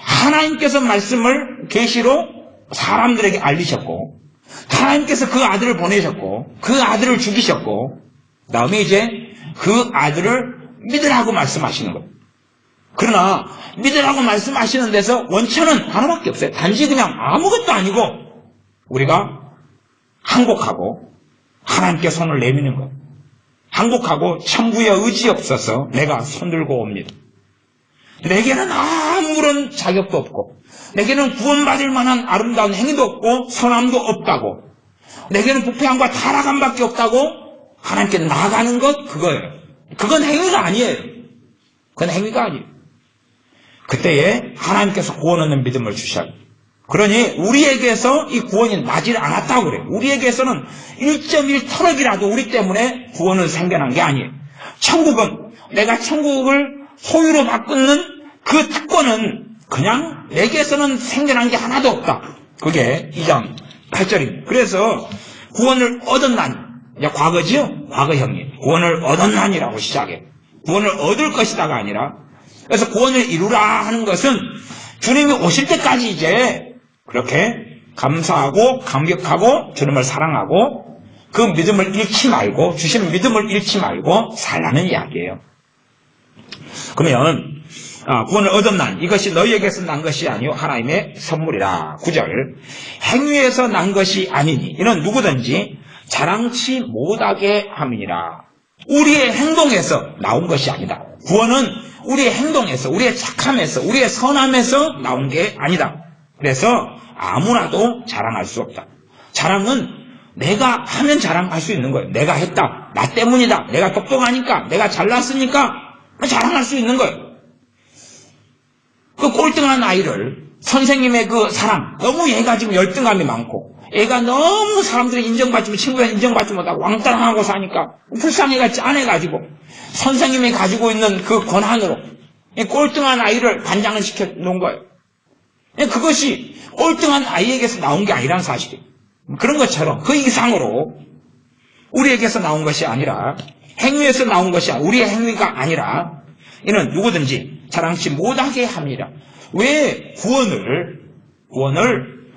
하나님께서 말씀을 계시로 사람들에게 알리셨고 하나님께서 그 아들을 보내셨고 그 아들을 죽이셨고 그다음에 이제 그 아들을 믿으라고 말씀하시는 거예요. 그러나 믿으라고 말씀하시는 데서 원천은 하나밖에 없어요. 단지 그냥 아무것도 아니고 우리가 항복하고 하나님께 손을 내미는 거예요. 항복하고 천부에 의지 없어서 내가 손들고 옵니다. 내게는 아무런 자격도 없고 내게는 구원받을 만한 아름다운 행위도 없고 선함도 없다고 내게는 부패함과 타락함밖에 없다고 하나님께 나아가는 것 그거예요. 그건 행위가 아니에요. 그건 행위가 아니에요. 그때에 하나님께서 구원 얻는 믿음을 주셔요. 그러니 우리에게서 이 구원이 나질 않았다고 그래요. 우리에게서는 1.1 터럭이라도 우리 때문에 구원은 생겨난 게 아니에요. 천국은 내가 천국을 소유로 바꾸는 그 특권은 그냥 내게서는 생겨난 게 하나도 없다. 그게 2장 8절입니다. 그래서 구원을 얻은 난, 과거지요? 과거형이에요. 구원을 얻은 난이라고 시작해요. 구원을 얻을 것이다가 아니라 그래서 구원을 이루라 하는 것은 주님이 오실 때까지 이제 그렇게 감사하고 감격하고 주님을 사랑하고 그 믿음을 잃지 말고 주신 믿음을 잃지 말고 살라는 이야기예요. 그러면 구원을 얻은 난 이것이 너희에게서 난 것이 아니요 하나님의 선물이라. 9절 행위에서 난 것이 아니니 이는 누구든지 자랑치 못하게 함이니라. 우리의 행동에서 나온 것이 아니다. 구원은 우리의 행동에서 우리의 착함에서 우리의 선함에서 나온 게 아니다. 그래서 아무나도 자랑할 수 없다. 자랑은 내가 하면 자랑할 수 있는 거예요. 내가 했다. 나 때문이다. 내가 똑똑하니까. 내가 잘났으니까 자랑할 수 있는 거예요. 그 꼴등한 아이를 선생님의 그 사랑 너무 얘가 지금 열등감이 많고 애가 너무 사람들이 인정받지 친구가 인정받지 못하고 왕따당하고 사니까 불쌍해가 짠해가지고 선생님이 가지고 있는 그 권한으로 꼴등한 아이를 반장을 시켜 놓은 거예요. 그것이 꼴등한 아이에게서 나온 게 아니라는 사실이에요. 그런 것처럼 그 이상으로 우리에게서 나온 것이 아니라 행위에서 나온 것이 아니라 우리의 행위가 아니라 이는 누구든지 자랑치 못하게 합니다. 왜 구원을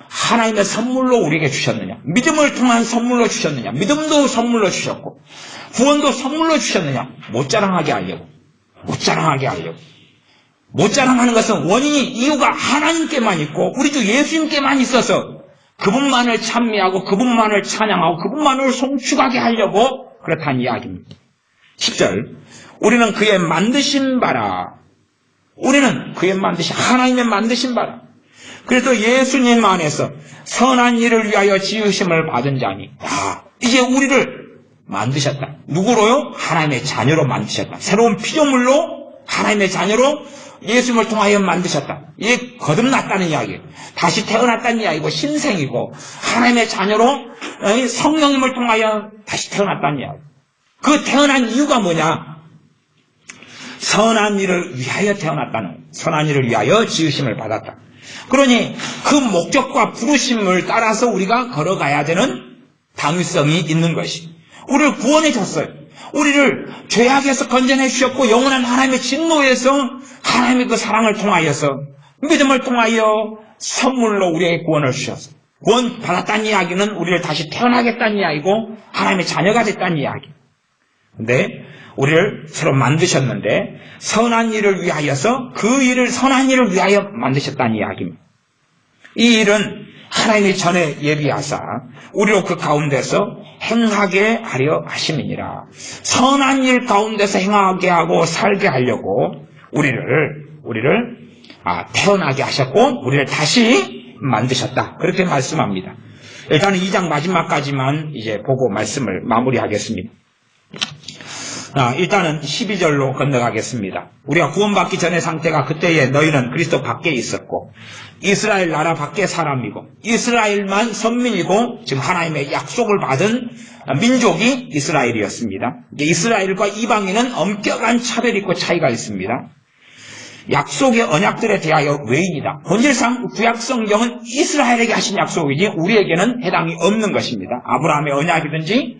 하나님의 선물로 우리에게 주셨느냐? 믿음을 통한 선물로 주셨느냐? 믿음도 선물로 주셨고 구원도 선물로 주셨느냐? 못 자랑하게 하려고. 못 자랑하는 것은 원인이 이유가 하나님께만 있고 우리 주 예수님께만 있어서 그분만을 찬미하고 그분만을 찬양하고 그분만을 송축하게 하려고 그렇다는 이야기입니다. 10절 우리는 그의 만드신 바라. 우리는 그의 하나님의 만드신 바라. 그래서 예수님 안에서 선한 일을 위하여 지으심을 받은 자니 이제 우리를 만드셨다. 누구로요? 하나님의 자녀로 만드셨다. 새로운 피조물로 하나님의 자녀로 예수님을 통하여 만드셨다. 이게 거듭났다는 이야기예요. 다시 태어났다는 이야기고 신생이고 하나님의 자녀로 성령님을 통하여 다시 태어났다는 이야기. 그 태어난 이유가 뭐냐? 선한 일을 위하여 태어났다는, 선한 일을 위하여 지으심을 받았다. 그러니 그 목적과 부르심을 따라서 우리가 걸어가야 되는 당위성이 있는 것이, 우리를 구원해 줬어요. 우리를 죄악에서 건져내 주셨고 영원한 하나님의 진노에서 하나님의 그 사랑을 통하여서 믿음을 통하여 선물로 우리에게 구원을 주셨어요. 구원 받았다는 이야기는 우리를 다시 태어나겠다는 이야기고 하나님의 자녀가 됐다는 이야기. 근데 우리를 새로 만드셨는데 선한 일을 위하여서 그 일을 선한 일을 위하여 만드셨다는 이야기입니다. 이 일은 하나님이 전에 예비하사 우리로 그 가운데서 행하게 하려 하심이니라. 선한 일 가운데서 행하게 하고 살게 하려고 우리를 태어나게 하셨고 우리를 다시 만드셨다. 그렇게 말씀합니다. 일단은 2장 마지막까지만 이제 보고 말씀을 마무리하겠습니다. 일단은 12절로 건너가겠습니다. 우리가 구원받기 전의 상태가 그때에 너희는 그리스도 밖에 있었고 이스라엘 나라 밖의 사람이고 이스라엘만 선민이고 지금 하나님의 약속을 받은 민족이 이스라엘이었습니다. 이스라엘과 이방인은 엄격한 차별이 있고 차이가 있습니다. 약속의 언약들에 대하여 외인이다. 본질상 구약 성경은 이스라엘에게 하신 약속이지 우리에게는 해당이 없는 것입니다. 아브라함의 언약이든지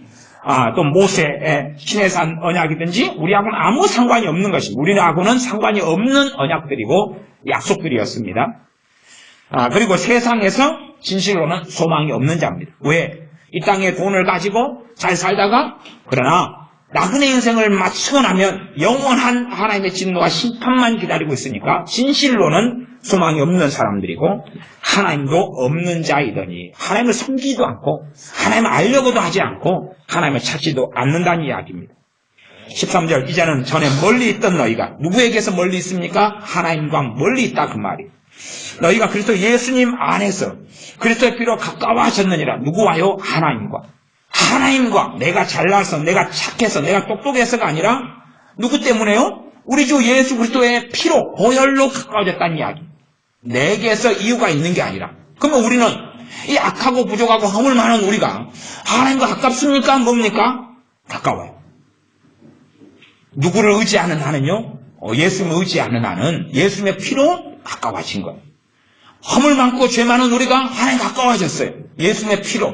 또 모세의 시내산 언약이든지 우리하고는 아무 상관이 없는 것입니다. 우리하고는 상관이 없는 언약들이고 약속들이었습니다. 그리고 세상에서 진실로는 소망이 없는 자입니다. 왜? 이 땅에 돈을 가지고 잘 살다가 그러나 나그네 인생을 마치고 나면 영원한 하나님의 진노와 심판만 기다리고 있으니까 진실로는 소망이 없는 사람들이고 하나님도 없는 자이더니 하나님을 섬기지도 않고 하나님을 알려고도 하지 않고 하나님을 찾지도 않는다는 이야기입니다. 13절 이제는 전에 멀리 있던 너희가 누구에게서 멀리 있습니까? 하나님과 멀리 있다 그 말이에요. 너희가 그리스도 예수님 안에서 그리스도의 피로 가까워하셨느니라. 누구와요? 하나님과 내가 잘나서 내가 착해서 내가 똑똑해서가 아니라 누구 때문에요? 우리 주 예수 그리스도의 피로 보혈로 가까워졌다는 이야기. 내게서 이유가 있는 게 아니라. 그러면 우리는 이 악하고 부족하고 허물 많은 우리가 하나님과 가깝습니까? 뭡니까? 가까워요. 누구를 의지하는 나는요? 예수님을 의지하는 나는 예수님의 피로 가까워진 거예요. 허물 많고 죄 많은 우리가 하나님 가까워졌어요. 예수님의 피로.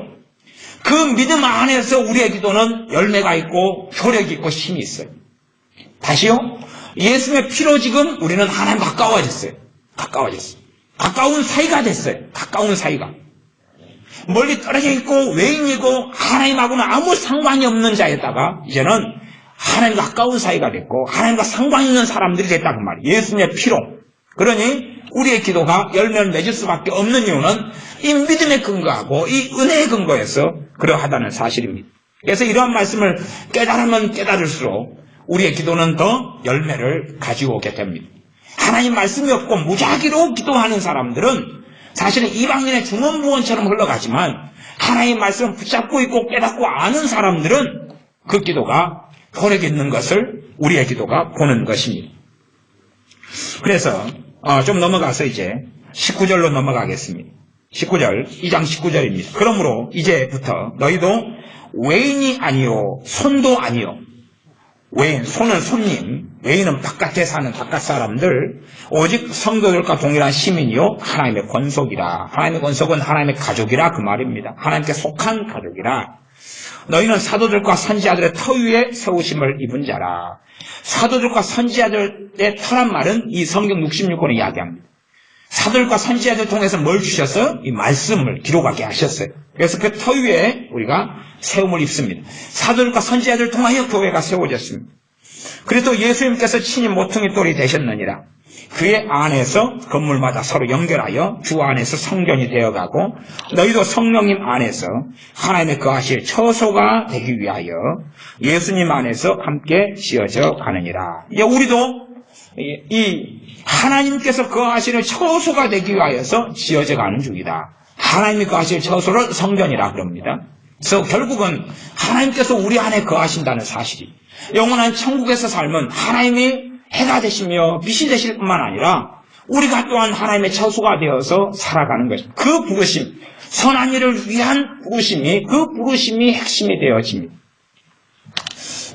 그 믿음 안에서 우리의 기도는 열매가 있고 효력이 있고 힘이 있어요. 다시요. 예수님의 피로 지금 우리는 하나님 가까워졌어요. 가까운 사이가 됐어요. 가까운 사이가. 멀리 떨어져 있고 외인이고 하나님하고는 아무 상관이 없는 자였다가 이제는 하나님과 가까운 사이가 됐고 하나님과 상관 있는 사람들이 됐다 그 말이에요. 예수님의 피로. 그러니 우리의 기도가 열매를 맺을 수밖에 없는 이유는 이 믿음에 근거하고 이 은혜에 근거해서 그러하다는 사실입니다. 그래서 이러한 말씀을 깨달으면 깨달을수록 우리의 기도는 더 열매를 가지고 오게 됩니다. 하나님 말씀이 없고 무작위로 기도하는 사람들은 사실은 이방인의 중언부언처럼 흘러가지만 하나님 말씀을 붙잡고 있고 깨닫고 아는 사람들은 그 기도가 효력이 있는 것을 우리의 기도가 보는 것입니다. 그래서 좀 넘어가서 이제 19절로 넘어가겠습니다. 19절, 2장 19절입니다. 그러므로 이제부터 너희도 외인이 아니요 손도 아니요. 외인, 손은 손님, 외인은 바깥에 사는 바깥 사람들, 오직 성도들과 동일한 시민이요 하나님의 권속이라. 하나님의 권속은 하나님의 가족이라 그 말입니다. 하나님께 속한 가족이라. 너희는 사도들과 선지자들의 터 위에 세우심을 입은 자라. 사도들과 선지자들의 터란 말은 이 성경 66권에 이야기합니다. 사도들과 선지자들 통해서 뭘 주셨어요? 이 말씀을 기록하게 하셨어요. 그래서 그 터 위에 우리가 세움을 입습니다. 사도들과 선지자들 통하여 교회가 세워졌습니다. 그래도 예수님께서 친히 모퉁이 돌이 되셨느니라. 그의 안에서 건물마다 서로 연결하여 주 안에서 성전이 되어가고 너희도 성령님 안에서 하나님의 거하실 처소가 되기 위하여 예수님 안에서 함께 지어져 가느니라. 이제 우리도 이 하나님께서 거하시는 처소가 되기 위하여서 지어져 가는 중이다. 하나님이 거하실 처소를 성전이라 그럽니다. 그래서 결국은 하나님께서 우리 안에 거하신다는 사실이, 영원한 천국에서 삶은 하나님이 해가 되시며 빛이 되실 뿐만 아니라 우리가 또한 하나님의 처소가 되어서 살아가는 것입니다. 그 부르심, 선한 일을 위한 부르심이, 그 부르심이 핵심이 되어집니다.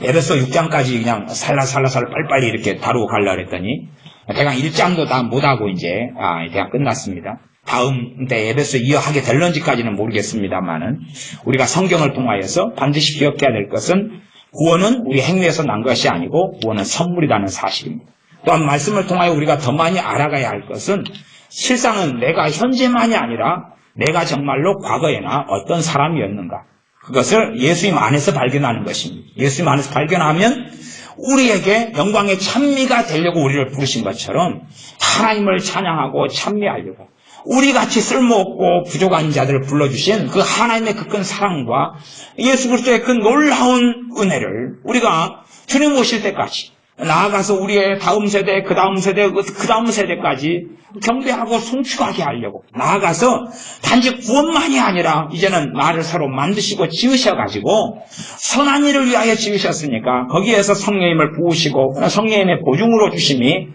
에베소 6장까지 그냥 살라살라살 빨리빨리 이렇게 다루고 가려고 했더니 대강 1장도 다 못하고 이제 대강 끝났습니다. 다음 때 에베소 이어하게 될런지까지는 모르겠습니다만은 우리가 성경을 통하여서 반드시 기억해야 될 것은 구원은 우리 행위에서 난 것이 아니고 구원은 선물이라는 사실입니다. 또한 말씀을 통하여 우리가 더 많이 알아가야 할 것은 실상은 내가 현재만이 아니라 내가 정말로 과거에나 어떤 사람이었는가, 그것을 예수님 안에서 발견하는 것입니다. 예수님 안에서 발견하면 우리에게 영광의 찬미가 되려고 우리를 부르신 것처럼 하나님을 찬양하고 찬미하려고 우리같이 쓸모없고 부족한 자들을 불러주신 그 하나님의 그 큰 사랑과 예수 그리스도의 그 놀라운 은혜를 우리가 주님 오실 때까지 나아가서 우리의 다음 세대, 그 다음 세대, 그 다음 세대까지 경배하고 송축하게 하려고 나아가서 단지 구원만이 아니라 이제는 나를 새로 만드시고 지으셔가지고 선한 일을 위하여 지으셨으니까 거기에서 성령님을 부으시고 성령님의 보증으로 주심이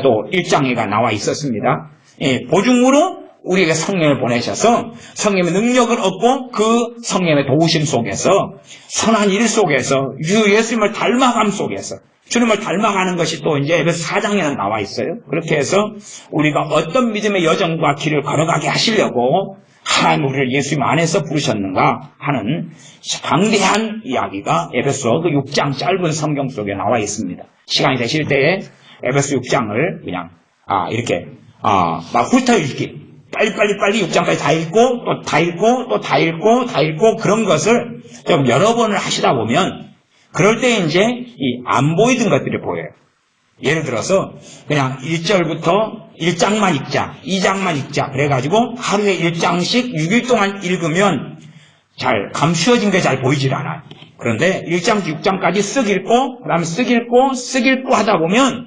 또 1장에가 나와 있었습니다. 보증으로 우리에게 성령을 보내셔서 성령의 능력을 얻고 그 성령의 도우심 속에서 선한 일 속에서 예수님을 닮아감 속에서 주님을 닮아가는 것이 또 이제 에베소 4장에는 나와 있어요. 그렇게 해서 우리가 어떤 믿음의 여정과 길을 걸어가게 하시려고 하나님 우리를 예수님 안에서 부르셨는가 하는 방대한 이야기가 에베소 그 6장 짧은 성경 속에 나와 있습니다. 시간이 되실 때에 에베소 6장을 그냥 이렇게 막 훑어 읽기, 빨리 6장까지 다 읽고 또 다 읽고 또 다 읽고 그런 것을 좀 여러 번을 하시다 보면 그럴 때 이제 안 보이던 것들이 보여요. 예를 들어서 그냥 1절부터 1장만 읽자, 2장만 읽자 그래가지고 하루에 1장씩 6일 동안 읽으면 잘 감추어진 게 잘 보이질 않아요. 그런데 1장부터 6장까지 쓱 읽고 그 다음에 쓱 읽고 하다 보면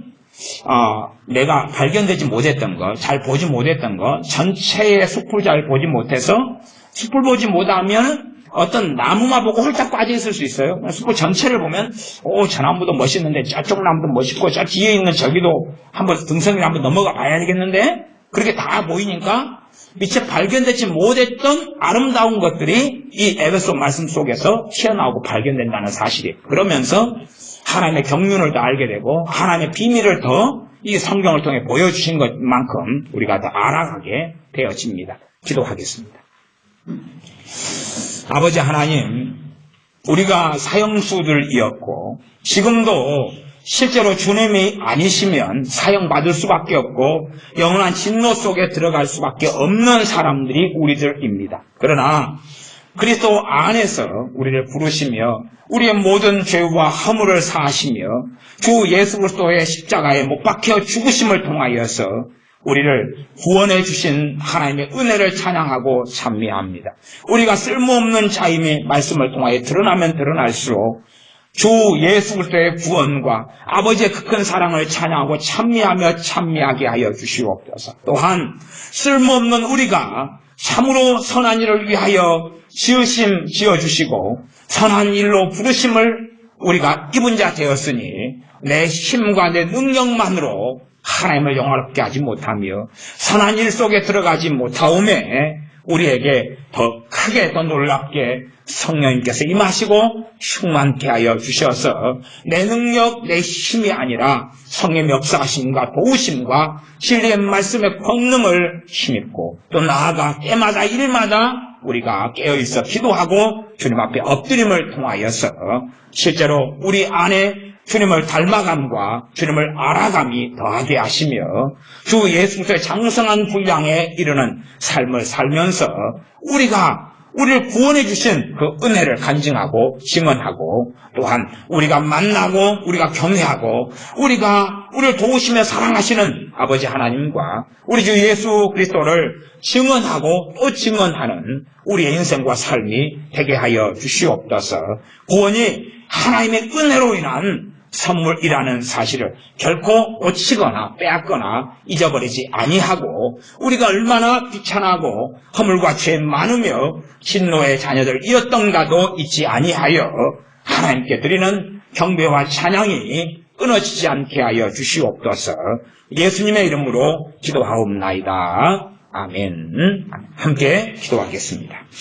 내가 발견되지 못했던 거, 잘 보지 못했던 거, 전체의 숲을 잘 보지 못해서 숲을 보지 못하면 어떤 나무만 보고 홀딱 빠져 있을 수 있어요. 숲을 전체를 보면 저 나무도 멋있는데 저쪽 나무도 멋있고 저 뒤에 있는 저기도 한번 등성이를 한번 넘어가 봐야 되겠는데 그렇게 다 보이니까 미처 발견되지 못했던 아름다운 것들이 이 에베소 말씀 속에서 튀어나오고 발견된다는 사실이에요. 그러면서 하나님의 경륜을 더 알게 되고 하나님의 비밀을 더 이 성경을 통해 보여주신 것만큼 우리가 더 알아가게 되어집니다. 기도하겠습니다. 아버지 하나님, 우리가 사형수들이었고 지금도 실제로 주님이 아니시면 사형받을 수밖에 없고 영원한 진노 속에 들어갈 수밖에 없는 사람들이 우리들입니다. 그러나 그리스도 안에서 우리를 부르시며 우리의 모든 죄와 허물을 사하시며 주 예수 그리스도의 십자가에 못 박혀 죽으심을 통하여서 우리를 구원해 주신 하나님의 은혜를 찬양하고 찬미합니다. 우리가 쓸모없는 자임이 말씀을 통하여 드러나면 드러날수록 주 예수 그리스도의 구원과 아버지의 그 큰 사랑을 찬양하고 찬미하며 찬미하게 하여 주시옵소서. 또한 쓸모없는 우리가 참으로 선한 일을 위하여 지어주시고 선한 일로 부르심을 우리가 입은 자 되었으니 내 힘과 내 능력만으로 하나님을 영화롭게 하지 못하며 선한 일 속에 들어가지 못하오매 우리에게 더 크게 더 놀랍게 성령님께서 임하시고 충만케 하여 주셔서 내 능력, 내 힘이 아니라 성령의 역사하심과 도우심과 진리의 말씀의 권능을 힘입고 또 나아가 때마다 일마다 우리가 깨어있어 기도하고 주님 앞에 엎드림을 통하여서 실제로 우리 안에 주님을 닮아감과 주님을 알아감이 더하게 하시며 주 예수 그리스도의 장성한 분량에 이르는 삶을 살면서 우리를 구원해 주신 그 은혜를 간증하고 증언하고 또한 우리가 만나고 우리가 경외하고 우리를 도우시며 사랑하시는 아버지 하나님과 우리 주 예수 그리스도를 증언하고 또 증언하는 우리의 인생과 삶이 되게 하여 주시옵소서. 구원이 하나님의 은혜로 인한 선물이라는 사실을 결코 놓치거나 빼앗거나 잊어버리지 아니하고 우리가 얼마나 비천하고 허물과 죄 많으며 진노의 자녀들이었던가도 잊지 아니하여 하나님께 드리는 경배와 찬양이 끊어지지 않게 하여 주시옵소서. 예수님의 이름으로 기도하옵나이다. 아멘. 함께 기도하겠습니다.